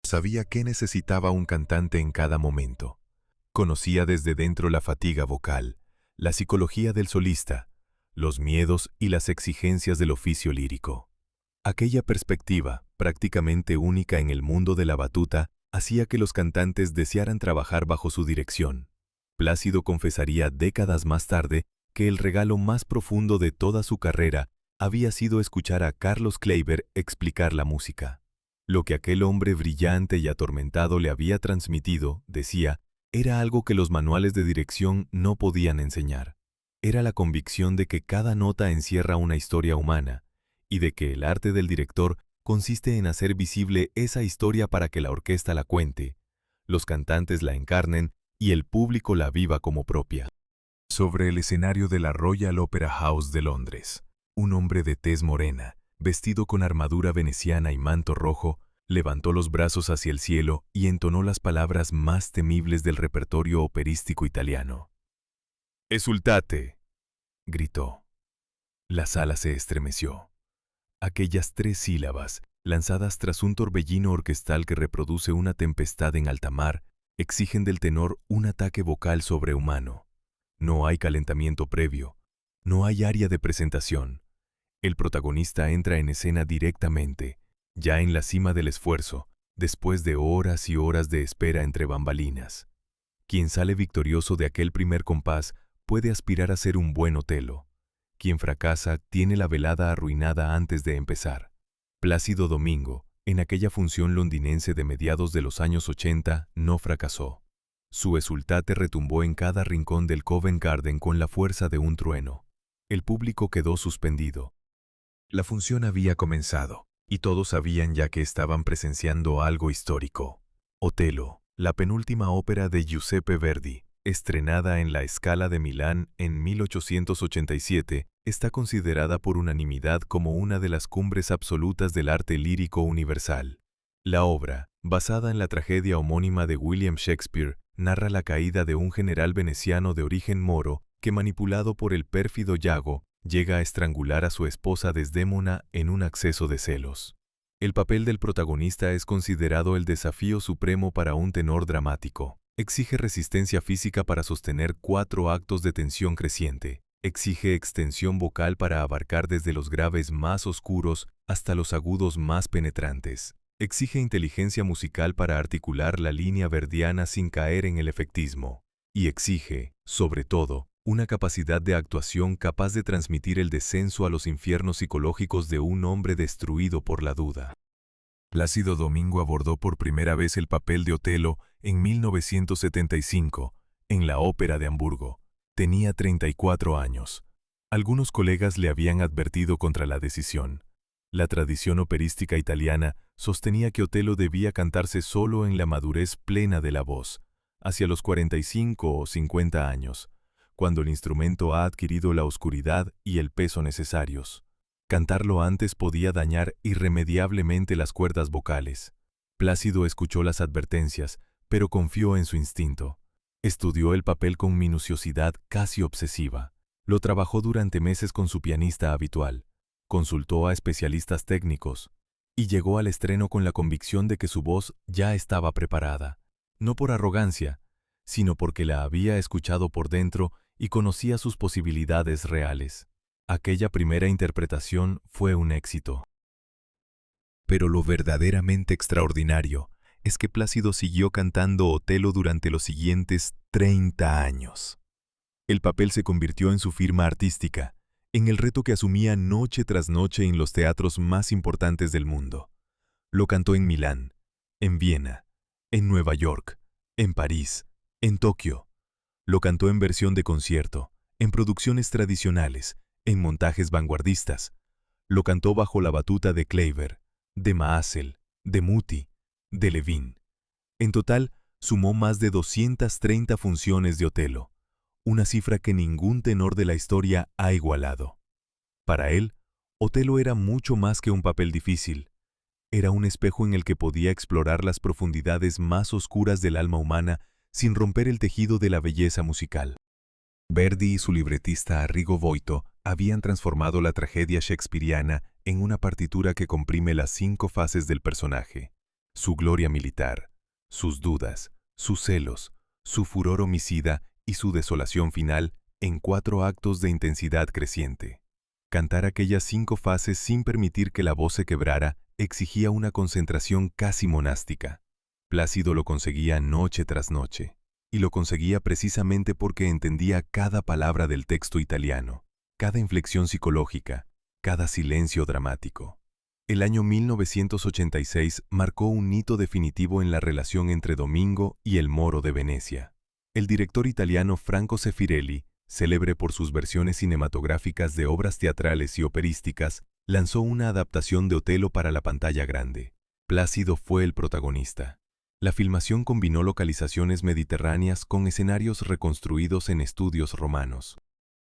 Sabía qué necesitaba un cantante en cada momento. Conocía desde dentro la fatiga vocal, la psicología del solista, los miedos y las exigencias del oficio lírico. Aquella perspectiva, prácticamente única en el mundo de la batuta, hacía que los cantantes desearan trabajar bajo su dirección. Plácido confesaría décadas más tarde que el regalo más profundo de toda su carrera había sido escuchar a Carlos Kleiber explicar la música. Lo que aquel hombre brillante y atormentado le había transmitido, decía, era algo que los manuales de dirección no podían enseñar. Era la convicción de que cada nota encierra una historia humana, y de que el arte del director consiste en hacer visible esa historia para que la orquesta la cuente, los cantantes la encarnen y el público la viva como propia. Sobre el escenario de la Royal Opera House de Londres, un hombre de tez morena, vestido con armadura veneciana y manto rojo, levantó los brazos hacia el cielo y entonó las palabras más temibles del repertorio operístico italiano. «Esultate», gritó. La sala se estremeció. Aquellas 3 sílabas, lanzadas tras un torbellino orquestal que reproduce una tempestad en alta mar, exigen del tenor un ataque vocal sobrehumano. No hay calentamiento previo, no hay aria de presentación. El protagonista entra en escena directamente, ya en la cima del esfuerzo, después de horas y horas de espera entre bambalinas. Quien sale victorioso de aquel primer compás puede aspirar a ser un buen Otelo. Quien fracasa tiene la velada arruinada antes de empezar. Plácido Domingo, en aquella función londinense de mediados de los años 80, no fracasó. Su Esultate retumbó en cada rincón del Covent Garden con la fuerza de un trueno. El público quedó suspendido. La función había comenzado, y todos sabían ya que estaban presenciando algo histórico. Otelo, la penúltima ópera de Giuseppe Verdi, estrenada en la Scala de Milán en 1887, está considerada por unanimidad como una de las cumbres absolutas del arte lírico universal. La obra, basada en la tragedia homónima de William Shakespeare, narra la caída de un general veneciano de origen moro que, manipulado por el pérfido Yago, llega a estrangular a su esposa Desdémona en un acceso de celos. El papel del protagonista es considerado el desafío supremo para un tenor dramático. Exige resistencia física para sostener 4 actos de tensión creciente. Exige extensión vocal para abarcar desde los graves más oscuros hasta los agudos más penetrantes. Exige inteligencia musical para articular la línea verdiana sin caer en el efectismo. Y exige, sobre todo, una capacidad de actuación capaz de transmitir el descenso a los infiernos psicológicos de un hombre destruido por la duda. Plácido Domingo abordó por primera vez el papel de Otelo en 1975, en la Ópera de Hamburgo. Tenía 34 años. Algunos colegas le habían advertido contra la decisión. La tradición operística italiana sostenía que Otelo debía cantarse solo en la madurez plena de la voz, hacia los 45 o 50 años, cuando el instrumento ha adquirido la oscuridad y el peso necesarios. Cantarlo antes podía dañar irremediablemente las cuerdas vocales. Plácido escuchó las advertencias, pero confió en su instinto. Estudió el papel con minuciosidad casi obsesiva. Lo trabajó durante meses con su pianista habitual. Consultó a especialistas técnicos y llegó al estreno con la convicción de que su voz ya estaba preparada, no por arrogancia, sino porque la había escuchado por dentro y conocía sus posibilidades reales. Aquella primera interpretación fue un éxito. Pero lo verdaderamente extraordinario es que Plácido siguió cantando Otelo durante los siguientes 30 años. El papel se convirtió en su firma artística, en el reto que asumía noche tras noche en los teatros más importantes del mundo. Lo cantó en Milán, en Viena, en Nueva York, en París, en Tokio. Lo cantó en versión de concierto, en producciones tradicionales, en montajes vanguardistas. Lo cantó bajo la batuta de Kleiber, de Maasel, de Muti, de Levin. En total, sumó más de 230 funciones de Otelo, una cifra que ningún tenor de la historia ha igualado. Para él, Otelo era mucho más que un papel difícil. Era un espejo en el que podía explorar las profundidades más oscuras del alma humana sin romper el tejido de la belleza musical. Verdi y su libretista Arrigo Boito habían transformado la tragedia shakespeariana en una partitura que comprime las 5 fases del personaje: su gloria militar, sus dudas, sus celos, su furor homicida y su desolación final en 4 actos de intensidad creciente. Cantar aquellas 5 fases sin permitir que la voz se quebrara exigía una concentración casi monástica. Plácido lo conseguía noche tras noche, y lo conseguía precisamente porque entendía cada palabra del texto italiano, cada inflexión psicológica, cada silencio dramático. El año 1986 marcó un hito definitivo en la relación entre Domingo y el Moro de Venecia. El director italiano Franco Sefirelli, célebre por sus versiones cinematográficas de obras teatrales y operísticas, lanzó una adaptación de Otelo para la pantalla grande. Plácido fue el protagonista. La filmación combinó localizaciones mediterráneas con escenarios reconstruidos en estudios romanos.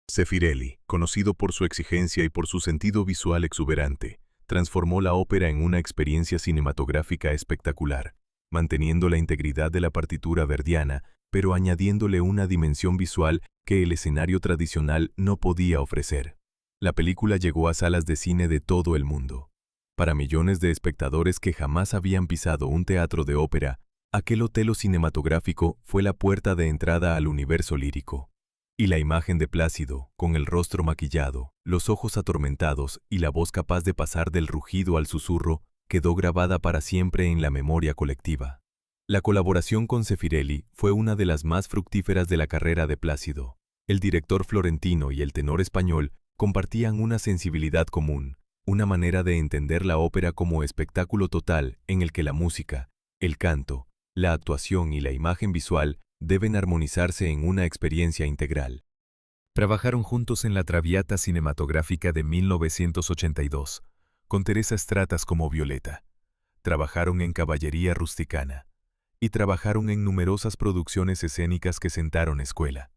Sefirelli, conocido por su exigencia y por su sentido visual exuberante, transformó la ópera en una experiencia cinematográfica espectacular, manteniendo la integridad de la partitura verdiana, pero añadiéndole una dimensión visual que el escenario tradicional no podía ofrecer. La película llegó a salas de cine de todo el mundo. Para millones de espectadores que jamás habían pisado un teatro de ópera, aquel Otelo cinematográfico fue la puerta de entrada al universo lírico. Y la imagen de Plácido, con el rostro maquillado, los ojos atormentados y la voz capaz de pasar del rugido al susurro, quedó grabada para siempre en la memoria colectiva. La colaboración con Sefirelli fue una de las más fructíferas de la carrera de Plácido. El director florentino y el tenor español compartían una sensibilidad común, una manera de entender la ópera como espectáculo total en el que la música, el canto, la actuación y la imagen visual deben armonizarse en una experiencia integral. Trabajaron juntos en la Traviata cinematográfica de 1982, con Teresa Stratas como Violeta. Trabajaron en Caballería Rusticana. Y trabajaron en numerosas producciones escénicas que sentaron escuela.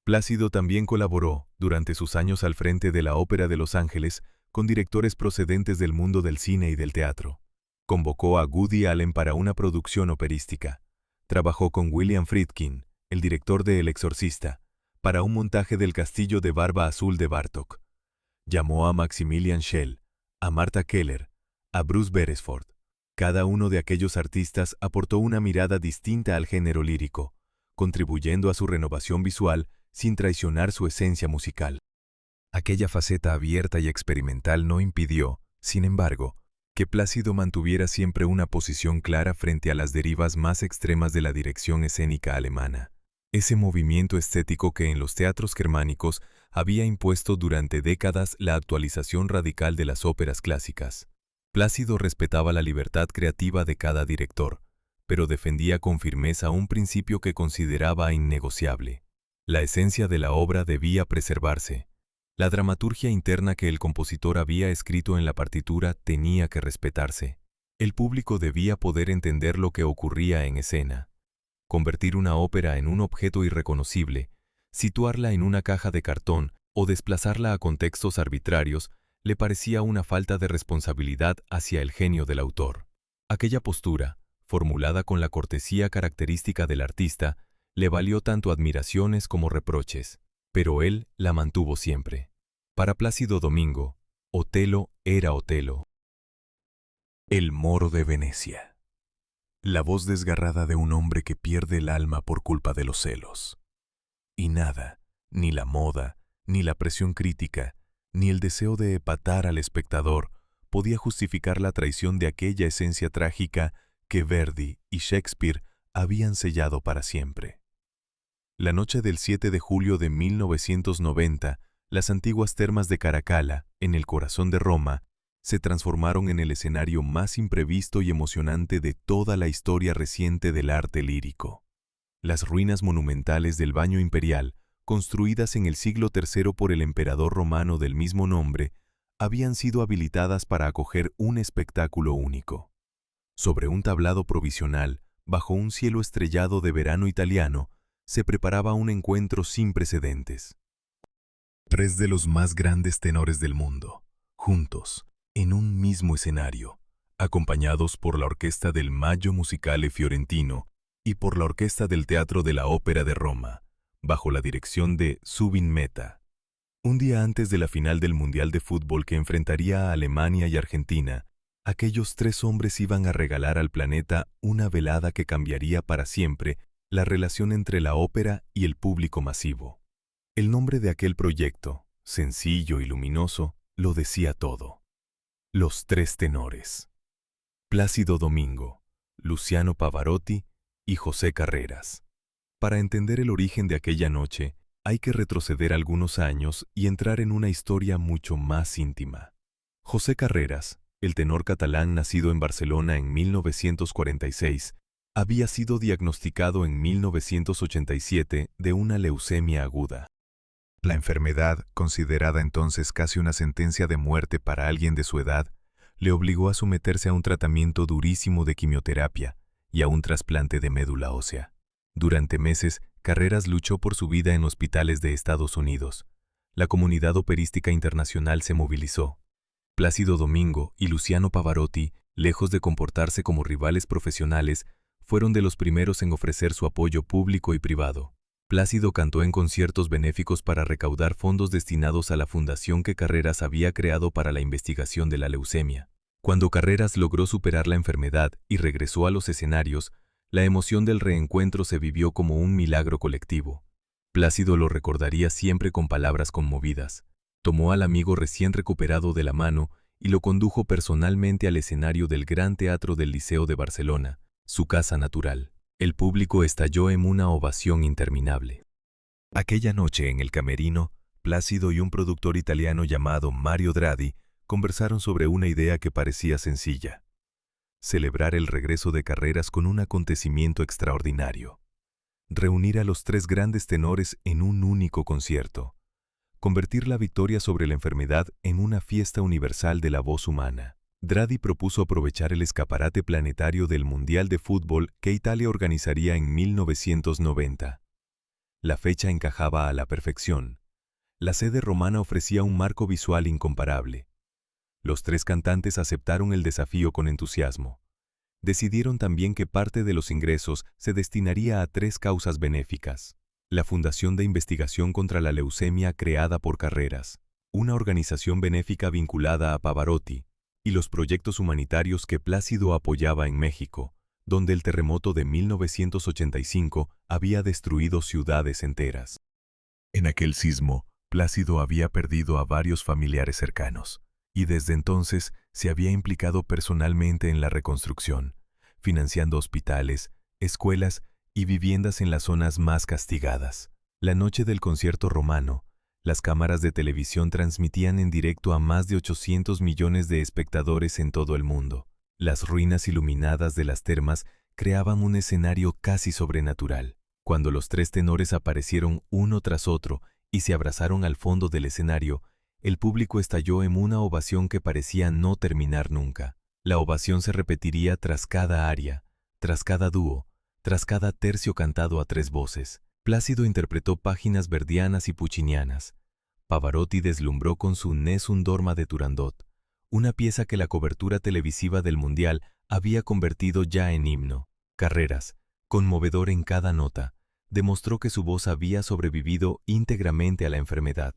Plácido también colaboró, durante sus años al frente de la Ópera de Los Ángeles, con directores procedentes del mundo del cine y del teatro. Convocó a Woody Allen para una producción operística. Trabajó con William Friedkin, el director de El Exorcista, para un montaje del Castillo de Barba Azul de Bartók. Llamó a Maximilian Schell, a Martha Keller, a Bruce Beresford. Cada uno de aquellos artistas aportó una mirada distinta al género lírico, contribuyendo a su renovación visual sin traicionar su esencia musical. Aquella faceta abierta y experimental no impidió, sin embargo, que Plácido mantuviera siempre una posición clara frente a las derivas más extremas de la dirección escénica alemana. ese movimiento estético que en los teatros germánicos había impuesto durante décadas la actualización radical de las óperas clásicas. Plácido respetaba la libertad creativa de cada director, pero defendía con firmeza un principio que consideraba innegociable. La esencia de la obra debía preservarse. La dramaturgia interna que el compositor había escrito en la partitura tenía que respetarse. El público debía poder entender lo que ocurría en escena. Convertir una ópera en un objeto irreconocible, situarla en una caja de cartón o desplazarla a contextos arbitrarios le parecía una falta de responsabilidad hacia el genio del autor. Aquella postura, formulada con la cortesía característica del artista, le valió tanto admiraciones como reproches, pero él la mantuvo siempre. Para Plácido Domingo, Otelo era Otelo. El Moro de Venecia. La voz desgarrada de un hombre que pierde el alma por culpa de los celos. Y nada, ni la moda, ni la presión crítica, ni el deseo de epatar al espectador, podía justificar la traición de aquella esencia trágica que Verdi y Shakespeare habían sellado para siempre. La noche del 7 de julio de 1990, las antiguas termas de Caracalla, en el corazón de Roma, se transformaron en el escenario más imprevisto y emocionante de toda la historia reciente del arte lírico. Las ruinas monumentales del Baño Imperial, construidas en el siglo III por el emperador romano del mismo nombre, habían sido habilitadas para acoger un espectáculo único. Sobre un tablado provisional, bajo un cielo estrellado de verano italiano, se preparaba un encuentro sin precedentes. Tres de los más grandes tenores del mundo, juntos, en un mismo escenario, acompañados por la orquesta del Maggio Musicale Fiorentino y por la orquesta del Teatro de la Ópera de Roma, bajo la dirección de Zubin Mehta. Un día antes de la final del Mundial de Fútbol que enfrentaría a Alemania y Argentina, aquellos tres hombres iban a regalar al planeta una velada que cambiaría para siempre la relación entre la ópera y el público masivo. El nombre de aquel proyecto, sencillo y luminoso, lo decía todo. Los tres tenores. Plácido Domingo, Luciano Pavarotti y José Carreras. Para entender el origen de aquella noche, hay que retroceder algunos años y entrar en una historia mucho más íntima. José Carreras, el tenor catalán nacido en Barcelona en 1946, había sido diagnosticado en 1987 de una leucemia aguda. La enfermedad, considerada entonces casi una sentencia de muerte para alguien de su edad, le obligó a someterse a un tratamiento durísimo de quimioterapia y a un trasplante de médula ósea. Durante meses, Carreras luchó por su vida en hospitales de Estados Unidos. La comunidad operística internacional se movilizó. Plácido Domingo y Luciano Pavarotti, lejos de comportarse como rivales profesionales, fueron de los primeros en ofrecer su apoyo público y privado. Plácido cantó en conciertos benéficos para recaudar fondos destinados a la fundación que Carreras había creado para la investigación de la leucemia. Cuando Carreras logró superar la enfermedad y regresó a los escenarios, la emoción del reencuentro se vivió como un milagro colectivo. Plácido lo recordaría siempre con palabras conmovidas. Tomó al amigo recién recuperado de la mano y lo condujo personalmente al escenario del Gran Teatro del Liceo de Barcelona, su casa natural. El público estalló en una ovación interminable. Aquella noche en el camerino, Plácido y un productor italiano llamado Mario Dradi conversaron sobre una idea que parecía sencilla: celebrar el regreso de Carreras con un acontecimiento extraordinario. Reunir a los tres grandes tenores en un único concierto. Convertir la victoria sobre la enfermedad en una fiesta universal de la voz humana. Dradi propuso aprovechar el escaparate planetario del Mundial de Fútbol que Italia organizaría en 1990. La fecha encajaba a la perfección. La sede romana ofrecía un marco visual incomparable. Los tres cantantes aceptaron el desafío con entusiasmo. Decidieron también que parte de los ingresos se destinaría a tres causas benéficas: la Fundación de Investigación contra la Leucemia creada por Carreras, una organización benéfica vinculada a Pavarotti, y los proyectos humanitarios que Plácido apoyaba en México, donde el terremoto de 1985 había destruido ciudades enteras. En aquel sismo, Plácido había perdido a varios familiares cercanos, y desde entonces se había implicado personalmente en la reconstrucción, financiando hospitales, escuelas y viviendas en las zonas más castigadas. La noche del concierto romano, las cámaras de televisión transmitían en directo a más de 800 millones de espectadores en todo el mundo. Las ruinas iluminadas de las termas creaban un escenario casi sobrenatural. Cuando los tres tenores aparecieron uno tras otro y se abrazaron al fondo del escenario, el público estalló en una ovación que parecía no terminar nunca. La ovación se repetiría tras cada aria, tras cada dúo, tras cada tercio cantado a tres voces. Plácido interpretó páginas verdianas y puccinianas. Pavarotti deslumbró con su Nessun Dorma de Turandot, una pieza que la cobertura televisiva del Mundial había convertido ya en himno. Carreras, conmovedor en cada nota, demostró que su voz había sobrevivido íntegramente a la enfermedad.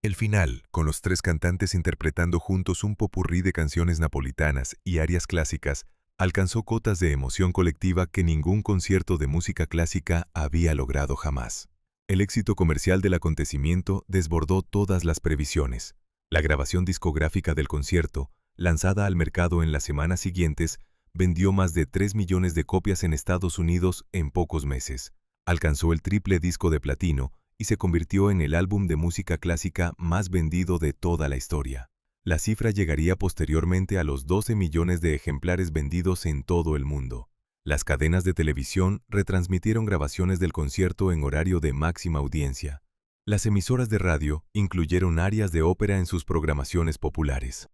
El final, con los tres cantantes interpretando juntos un popurrí de canciones napolitanas y arias clásicas, alcanzó cotas de emoción colectiva que ningún concierto de música clásica había logrado jamás. El éxito comercial del acontecimiento desbordó todas las previsiones. La grabación discográfica del concierto, lanzada al mercado en las semanas siguientes, vendió más de 3 millones de copias en Estados Unidos en pocos meses. Alcanzó el triple disco de platino y se convirtió en el álbum de música clásica más vendido de toda la historia. La cifra llegaría posteriormente a los 12 millones de ejemplares vendidos en todo el mundo. Las cadenas de televisión retransmitieron grabaciones del concierto en horario de máxima audiencia. Las emisoras de radio incluyeron arias de ópera en sus programaciones populares.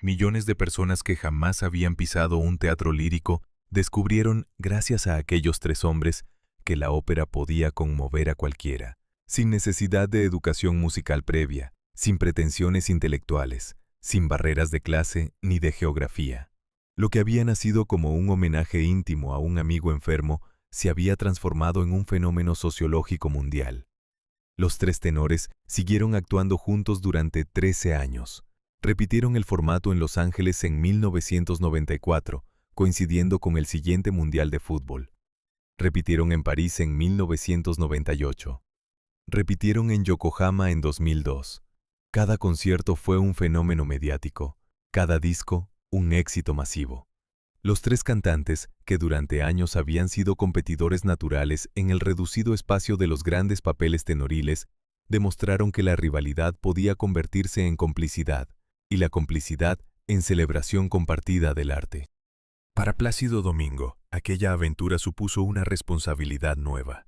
Millones de personas que jamás habían pisado un teatro lírico descubrieron, gracias a aquellos tres hombres, que la ópera podía conmover a cualquiera, sin necesidad de educación musical previa, sin pretensiones intelectuales, sin barreras de clase ni de geografía. Lo que había nacido como un homenaje íntimo a un amigo enfermo se había transformado en un fenómeno sociológico mundial. Los tres tenores siguieron actuando juntos durante 13 años. Repitieron el formato en Los Ángeles en 1994, coincidiendo con el siguiente Mundial de Fútbol. Repitieron en París en 1998. Repitieron en Yokohama en 2002. Cada concierto fue un fenómeno mediático, cada disco un éxito masivo. Los tres cantantes, que durante años habían sido competidores naturales en el reducido espacio de los grandes papeles tenoriles, demostraron que la rivalidad podía convertirse en complicidad, y la complicidad en celebración compartida del arte. Para Plácido Domingo, aquella aventura supuso una responsabilidad nueva.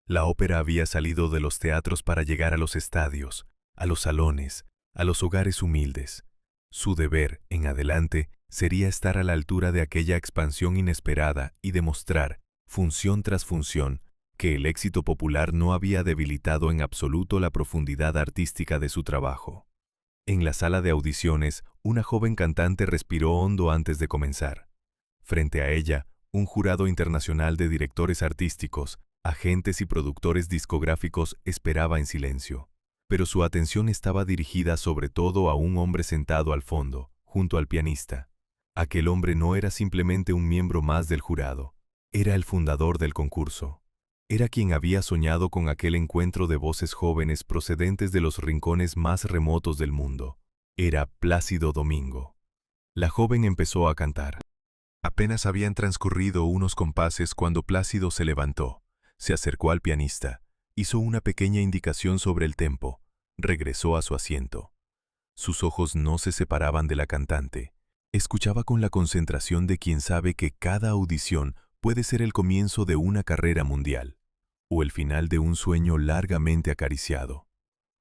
La ópera había salido de los teatros para llegar a los estadios, a los salones, a los hogares humildes. Su deber, en adelante, sería estar a la altura de aquella expansión inesperada y demostrar, función tras función, que el éxito popular no había debilitado en absoluto la profundidad artística de su trabajo. En la sala de audiciones, una joven cantante respiró hondo antes de comenzar. Frente a ella, un jurado internacional de directores artísticos, agentes y productores discográficos esperaba en silencio. Pero su atención estaba dirigida sobre todo a un hombre sentado al fondo, junto al pianista. Aquel hombre no era simplemente un miembro más del jurado, era el fundador del concurso. Era quien había soñado con aquel encuentro de voces jóvenes procedentes de los rincones más remotos del mundo. Era Plácido Domingo. La joven empezó a cantar. Apenas habían transcurrido unos compases cuando Plácido se levantó, se acercó al pianista, hizo una pequeña indicación sobre el tempo, regresó a su asiento. Sus ojos no se separaban de la cantante. Escuchaba con la concentración de quien sabe que cada audición puede ser el comienzo de una carrera mundial, o el final de un sueño largamente acariciado.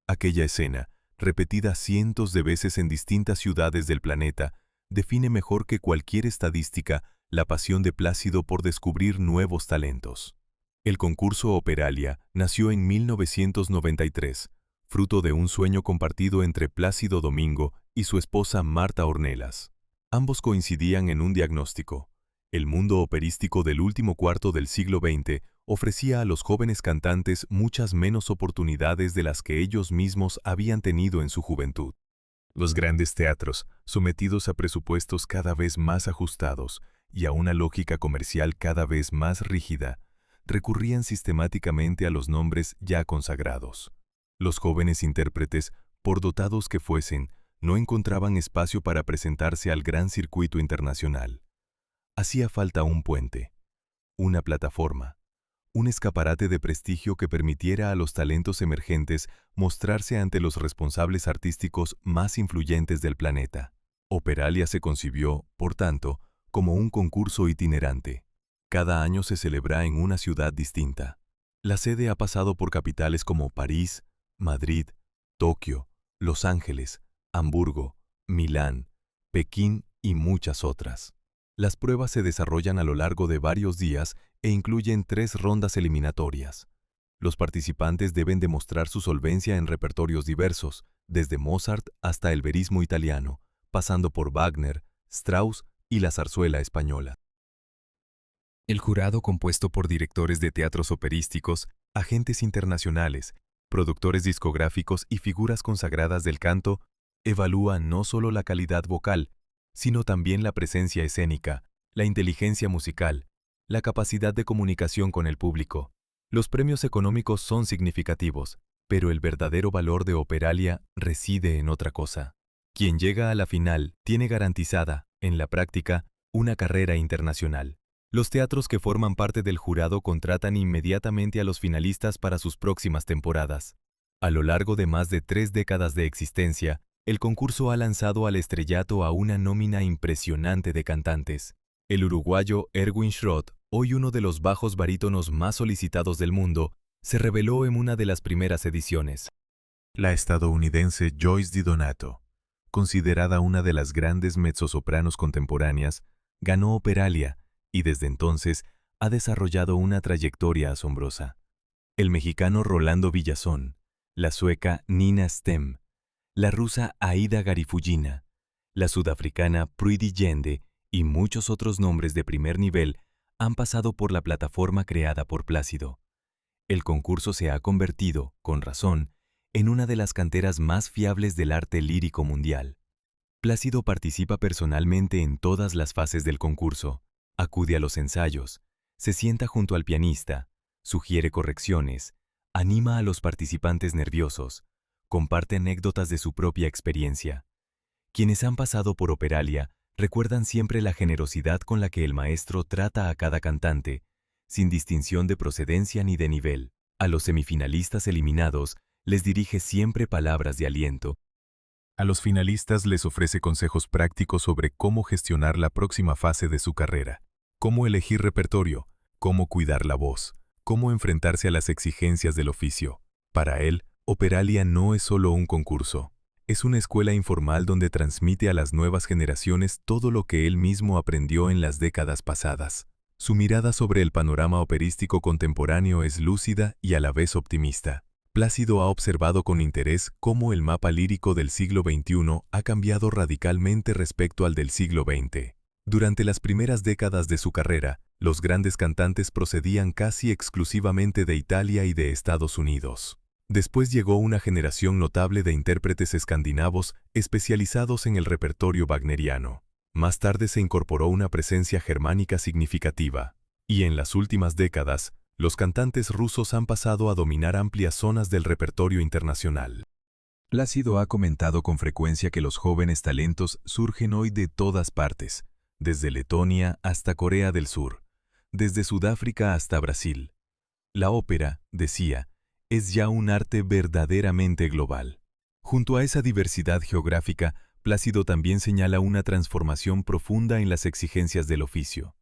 Aquella escena, repetida cientos de veces en distintas ciudades del planeta, define mejor que cualquier estadística la pasión de Plácido por descubrir nuevos talentos. El concurso Operalia nació en 1993, fruto de un sueño compartido entre Plácido Domingo y su esposa Marta Ornelas. Ambos coincidían en un diagnóstico. El mundo operístico del último cuarto del siglo XX ofrecía a los jóvenes cantantes muchas menos oportunidades de las que ellos mismos habían tenido en su juventud. Los grandes teatros, sometidos a presupuestos cada vez más ajustados y a una lógica comercial cada vez más rígida, recurrían sistemáticamente a los nombres ya consagrados. Los jóvenes intérpretes, por dotados que fuesen, no encontraban espacio para presentarse al gran circuito internacional. Hacía falta un puente. una plataforma, un escaparate de prestigio que permitiera a los talentos emergentes mostrarse ante los responsables artísticos más influyentes del planeta. Operalia se concibió, por tanto, como un concurso itinerante. Cada año se celebra en una ciudad distinta. La sede ha pasado por capitales como París, Madrid, Tokio, Los Ángeles, Hamburgo, Milán, Pekín y muchas otras. Las pruebas se desarrollan a lo largo de varios días e incluyen 3 rondas eliminatorias. Los participantes deben demostrar su solvencia en repertorios diversos, desde Mozart hasta el verismo italiano, pasando por Wagner, Strauss y la zarzuela española. El jurado, compuesto por directores de teatros operísticos, agentes internacionales, productores discográficos y figuras consagradas del canto, evalúa no solo la calidad vocal, sino también la presencia escénica, la inteligencia musical, la capacidad de comunicación con el público. Los premios económicos son significativos, pero el verdadero valor de Operalia reside en otra cosa. Quien llega a la final tiene garantizada, en la práctica, una carrera internacional. Los teatros que forman parte del jurado contratan inmediatamente a los finalistas para sus próximas temporadas. A lo largo de más de 3 décadas de existencia, el concurso ha lanzado al estrellato a una nómina impresionante de cantantes. El uruguayo Erwin Schrott, hoy uno de los bajos barítonos más solicitados del mundo, se reveló en una de las primeras ediciones. La estadounidense Joyce DiDonato, considerada una de las grandes mezzosopranos contemporáneas, ganó Operalia y desde entonces ha desarrollado una trayectoria asombrosa. El mexicano Rolando Villazón, la sueca Nina Stem, la rusa Aida Garifulina, la sudafricana Prudy Yende y muchos otros nombres de primer nivel han pasado por la plataforma creada por Plácido. El concurso se ha convertido, con razón, en una de las canteras más fiables del arte lírico mundial. Plácido participa personalmente en todas las fases del concurso, acude a los ensayos, se sienta junto al pianista, sugiere correcciones, anima a los participantes nerviosos, comparte anécdotas de su propia experiencia. Quienes han pasado por Operalia recuerdan siempre la generosidad con la que el maestro trata a cada cantante, sin distinción de procedencia ni de nivel. A los semifinalistas eliminados les dirige siempre palabras de aliento. A los finalistas les ofrece consejos prácticos sobre cómo gestionar la próxima fase de su carrera, cómo elegir repertorio, cómo cuidar la voz, cómo enfrentarse a las exigencias del oficio. Para él, Operalia no es solo un concurso, es una escuela informal donde transmite a las nuevas generaciones todo lo que él mismo aprendió en las décadas pasadas. Su mirada sobre el panorama operístico contemporáneo es lúcida y a la vez optimista. Plácido ha observado con interés cómo el mapa lírico del siglo XXI ha cambiado radicalmente respecto al del siglo XX. Durante las primeras décadas de su carrera, los grandes cantantes procedían casi exclusivamente de Italia y de Estados Unidos. Después llegó una generación notable de intérpretes escandinavos especializados en el repertorio wagneriano. Más tarde se incorporó una presencia germánica significativa, y en las últimas décadas, los cantantes rusos han pasado a dominar amplias zonas del repertorio internacional. Plácido ha comentado con frecuencia que los jóvenes talentos surgen hoy de todas partes, desde Letonia hasta Corea del Sur, desde Sudáfrica hasta Brasil. La ópera, decía, es ya un arte verdaderamente global. Junto a esa diversidad geográfica, Plácido también señala una transformación profunda en las exigencias del oficio.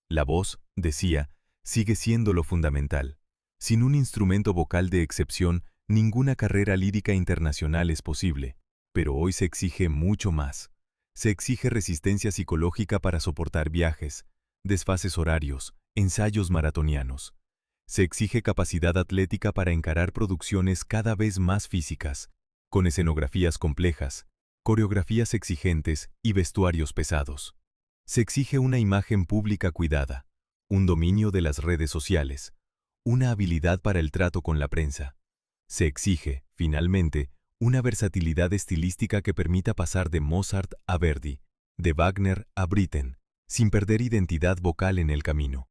La voz, decía, sigue siendo lo fundamental. Sin un instrumento vocal de excepción, ninguna carrera lírica internacional es posible. Pero hoy se exige mucho más. Se exige resistencia psicológica para soportar viajes, desfases horarios, ensayos maratonianos. Se exige capacidad atlética para encarar producciones cada vez más físicas, con escenografías complejas, coreografías exigentes y vestuarios pesados. Se exige una imagen pública cuidada, un dominio de las redes sociales, una habilidad para el trato con la prensa. Se exige, finalmente, una versatilidad estilística que permita pasar de Mozart a Verdi, de Wagner a Britten, sin perder identidad vocal en el camino.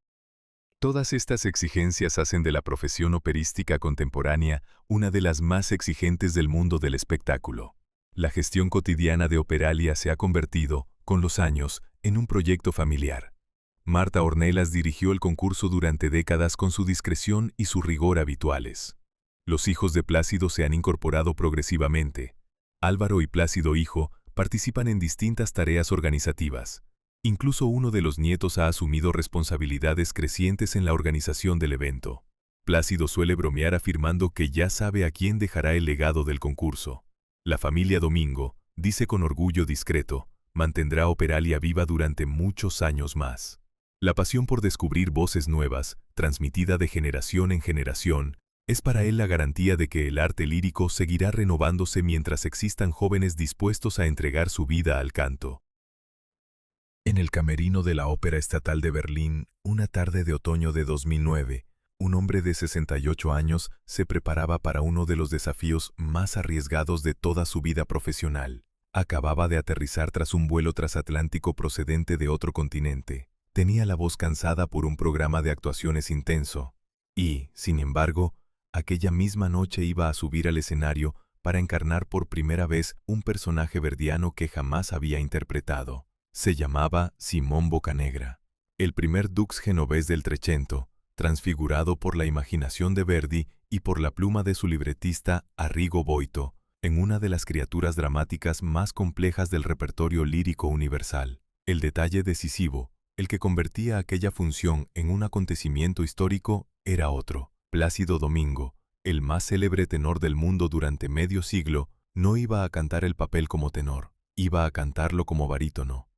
Todas estas exigencias hacen de la profesión operística contemporánea una de las más exigentes del mundo del espectáculo. La gestión cotidiana de Operalia se ha convertido, con los años, en un proyecto familiar. Marta Ornelas dirigió el concurso durante décadas con su discreción y su rigor habituales. Los hijos de Plácido se han incorporado progresivamente. Álvaro y Plácido hijo participan en distintas tareas organizativas. Incluso uno de los nietos ha asumido responsabilidades crecientes en la organización del evento. Plácido suele bromear afirmando que ya sabe a quién dejará el legado del concurso. La familia Domingo, dice con orgullo discreto, mantendrá Operalia viva durante muchos años más. La pasión por descubrir voces nuevas, transmitida de generación en generación, es para él la garantía de que el arte lírico seguirá renovándose mientras existan jóvenes dispuestos a entregar su vida al canto. En el camerino de la Ópera Estatal de Berlín, una tarde de otoño de 2009, un hombre de 68 años se preparaba para uno de los desafíos más arriesgados de toda su vida profesional. Acababa de aterrizar tras un vuelo transatlántico procedente de otro continente. Tenía la voz cansada por un programa de actuaciones intenso. Y, sin embargo, aquella misma noche iba a subir al escenario para encarnar por primera vez un personaje verdiano que jamás había interpretado. Se llamaba Simón Boccanegra, el primer dux genovés del Trecento, transfigurado por la imaginación de Verdi y por la pluma de su libretista Arrigo Boito, en una de las criaturas dramáticas más complejas del repertorio lírico universal. El detalle decisivo, el que convertía aquella función en un acontecimiento histórico, era otro. Plácido Domingo, el más célebre tenor del mundo durante medio siglo, no iba a cantar el papel como tenor, iba a cantarlo como barítono.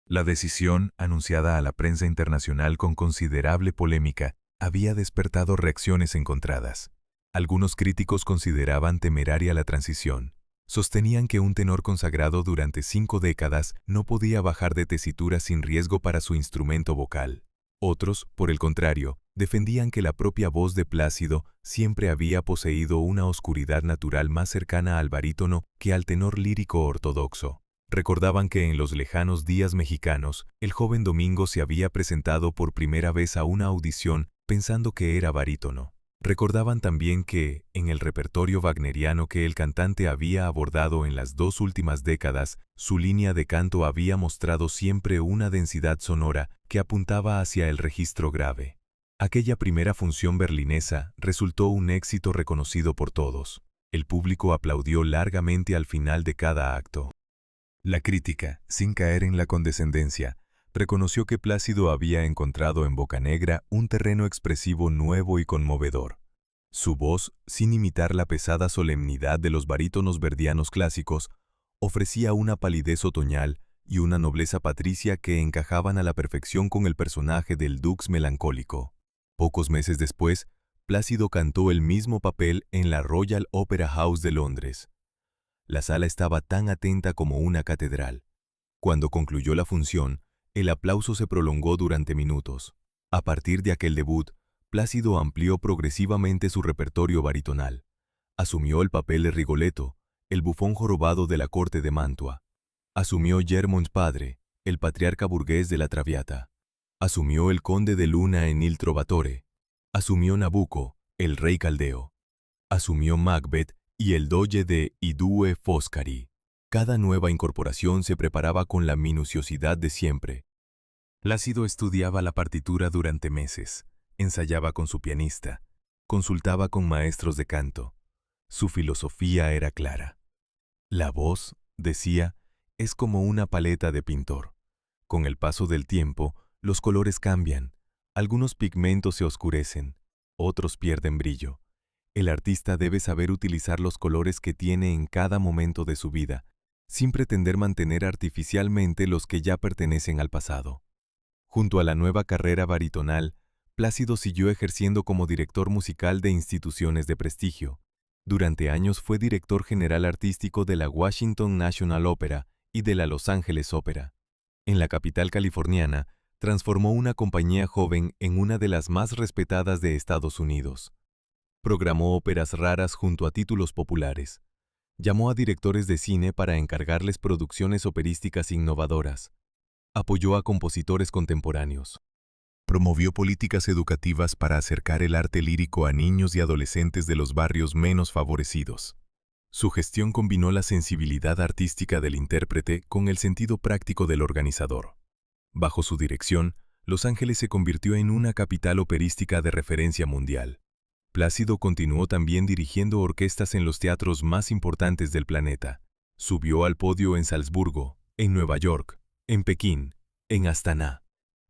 La decisión, anunciada a la prensa internacional con considerable polémica, había despertado reacciones encontradas. Algunos críticos consideraban temeraria la transición. Sostenían que un tenor consagrado durante 5 décadas no podía bajar de tesitura sin riesgo para su instrumento vocal. Otros, por el contrario, defendían que la propia voz de Plácido siempre había poseído una oscuridad natural más cercana al barítono que al tenor lírico ortodoxo. Recordaban que en los lejanos días mexicanos, el joven Domingo se había presentado por primera vez a una audición pensando que era barítono. Recordaban también que, en el repertorio wagneriano que el cantante había abordado en las 2 últimas décadas, su línea de canto había mostrado siempre una densidad sonora que apuntaba hacia el registro grave. Aquella primera función berlinesa resultó un éxito reconocido por todos. El público aplaudió largamente al final de cada acto. La crítica, sin caer en la condescendencia, reconoció que Plácido había encontrado en Boccanegra un terreno expresivo nuevo y conmovedor. Su voz, sin imitar la pesada solemnidad de los barítonos verdianos clásicos, ofrecía una palidez otoñal y una nobleza patricia que encajaban a la perfección con el personaje del dux melancólico. Pocos meses después, Plácido cantó el mismo papel en la Royal Opera House de Londres. La sala estaba tan atenta como una catedral. Cuando concluyó la función, el aplauso se prolongó durante minutos. A partir de aquel debut, Plácido amplió progresivamente su repertorio baritonal. Asumió el papel de Rigoletto, el bufón jorobado de la corte de Mantua. Asumió Germont padre, el patriarca burgués de la Traviata. Asumió el conde de Luna en Il Trovatore. Asumió Nabucco, el rey caldeo. Asumió Macbeth y el doge de I Due Foscari. Cada nueva incorporación se preparaba con la minuciosidad de siempre. Plácido estudiaba la partitura durante meses, ensayaba con su pianista, consultaba con maestros de canto. Su filosofía era clara. La voz, decía, es como una paleta de pintor. Con el paso del tiempo, los colores cambian, algunos pigmentos se oscurecen, otros pierden brillo. El artista debe saber utilizar los colores que tiene en cada momento de su vida, sin pretender mantener artificialmente los que ya pertenecen al pasado. Junto a la nueva carrera baritonal, Plácido siguió ejerciendo como director musical de instituciones de prestigio. Durante años fue director general artístico de la Washington National Opera y de la Los Angeles Opera. En la capital californiana, transformó una compañía joven en una de las más respetadas de Estados Unidos. Programó óperas raras junto a títulos populares. Llamó a directores de cine para encargarles producciones operísticas innovadoras. Apoyó a compositores contemporáneos. Promovió políticas educativas para acercar el arte lírico a niños y adolescentes de los barrios menos favorecidos. Su gestión combinó la sensibilidad artística del intérprete con el sentido práctico del organizador. Bajo su dirección, Los Ángeles se convirtió en una capital operística de referencia mundial. Plácido continuó también dirigiendo orquestas en los teatros más importantes del planeta. Subió al podio en Salzburgo, en Nueva York, en Pekín, en Astana.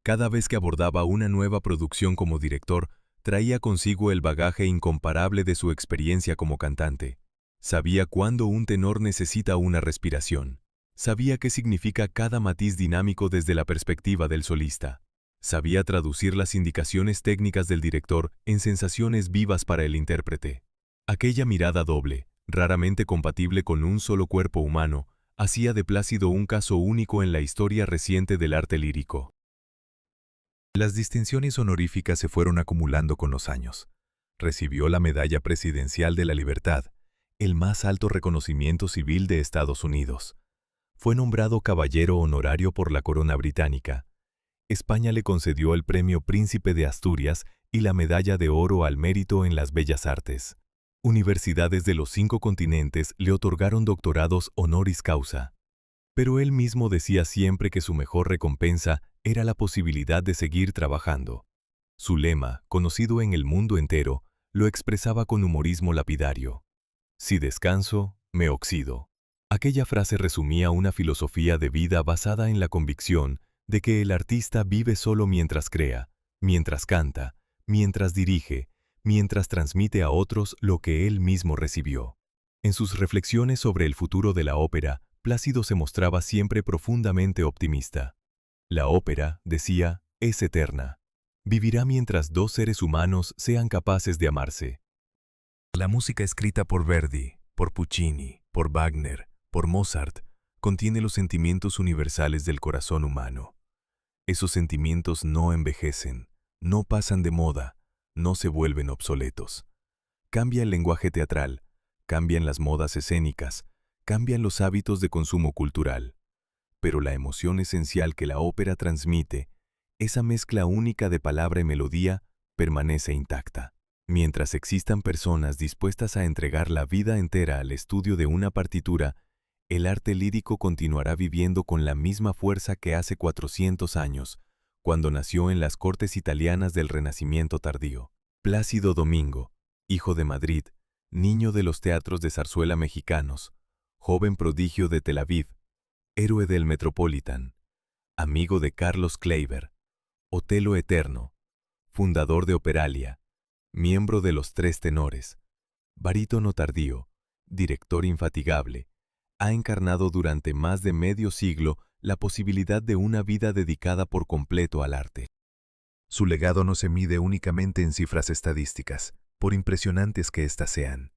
Cada vez que abordaba una nueva producción como director, traía consigo el bagaje incomparable de su experiencia como cantante. Sabía cuándo un tenor necesita una respiración. Sabía qué significa cada matiz dinámico desde la perspectiva del solista. Sabía traducir las indicaciones técnicas del director en sensaciones vivas para el intérprete. Aquella mirada doble, raramente compatible con un solo cuerpo humano, hacía de Plácido un caso único en la historia reciente del arte lírico. Las distinciones honoríficas se fueron acumulando con los años. Recibió la Medalla Presidencial de la Libertad, el más alto reconocimiento civil de Estados Unidos. Fue nombrado caballero honorario por la corona británica. España le concedió el Premio Príncipe de Asturias y la Medalla de Oro al Mérito en las Bellas Artes. Universidades de los 5 continentes le otorgaron doctorados honoris causa. Pero él mismo decía siempre que su mejor recompensa era la posibilidad de seguir trabajando. Su lema, conocido en el mundo entero, lo expresaba con humorismo lapidario. Si descanso, me oxido. Aquella frase resumía una filosofía de vida basada en la convicción de que el artista vive solo mientras crea, mientras canta, mientras dirige, mientras transmite a otros lo que él mismo recibió. En sus reflexiones sobre el futuro de la ópera, Plácido se mostraba siempre profundamente optimista. La ópera, decía, es eterna. Vivirá mientras 2 seres humanos sean capaces de amarse. La música escrita por Verdi, por Puccini, por Wagner, por Mozart, contiene los sentimientos universales del corazón humano. Esos sentimientos no envejecen, no pasan de moda, no se vuelven obsoletos. Cambia el lenguaje teatral, cambian las modas escénicas, cambian los hábitos de consumo cultural. Pero la emoción esencial que la ópera transmite, esa mezcla única de palabra y melodía, permanece intacta. Mientras existan personas dispuestas a entregar la vida entera al estudio de una partitura, el arte lírico continuará viviendo con la misma fuerza que hace 400 años, cuando nació en las cortes italianas del Renacimiento tardío. Plácido Domingo, hijo de Madrid, niño de los teatros de zarzuela mexicanos, joven prodigio de Tel Aviv, héroe del Metropolitan, amigo de Carlos Kleiber, Otelo eterno, fundador de Operalia, miembro de los 3 tenores, barítono tardío, director infatigable, ha encarnado durante más de medio siglo la posibilidad de una vida dedicada por completo al arte. Su legado no se mide únicamente en cifras estadísticas, por impresionantes que éstas sean.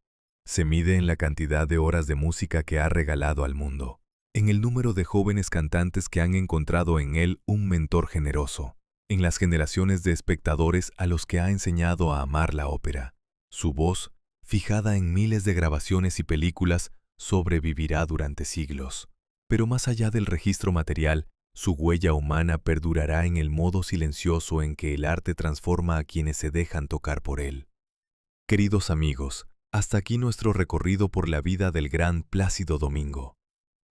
Se mide en la cantidad de horas de música que ha regalado al mundo, en el número de jóvenes cantantes que han encontrado en él un mentor generoso, en las generaciones de espectadores a los que ha enseñado a amar la ópera. Su voz, fijada en miles de grabaciones y películas, sobrevivirá durante siglos. Pero más allá del registro material, su huella humana perdurará en el modo silencioso en que el arte transforma a quienes se dejan tocar por él. Queridos amigos, hasta aquí nuestro recorrido por la vida del gran Plácido Domingo.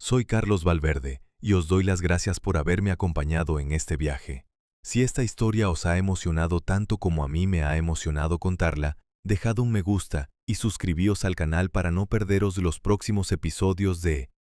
Soy Carlos Valverde y os doy las gracias por haberme acompañado en este viaje. Si esta historia os ha emocionado tanto como a mí me ha emocionado contarla, dejad un me gusta y suscribíos al canal para no perderos los próximos episodios de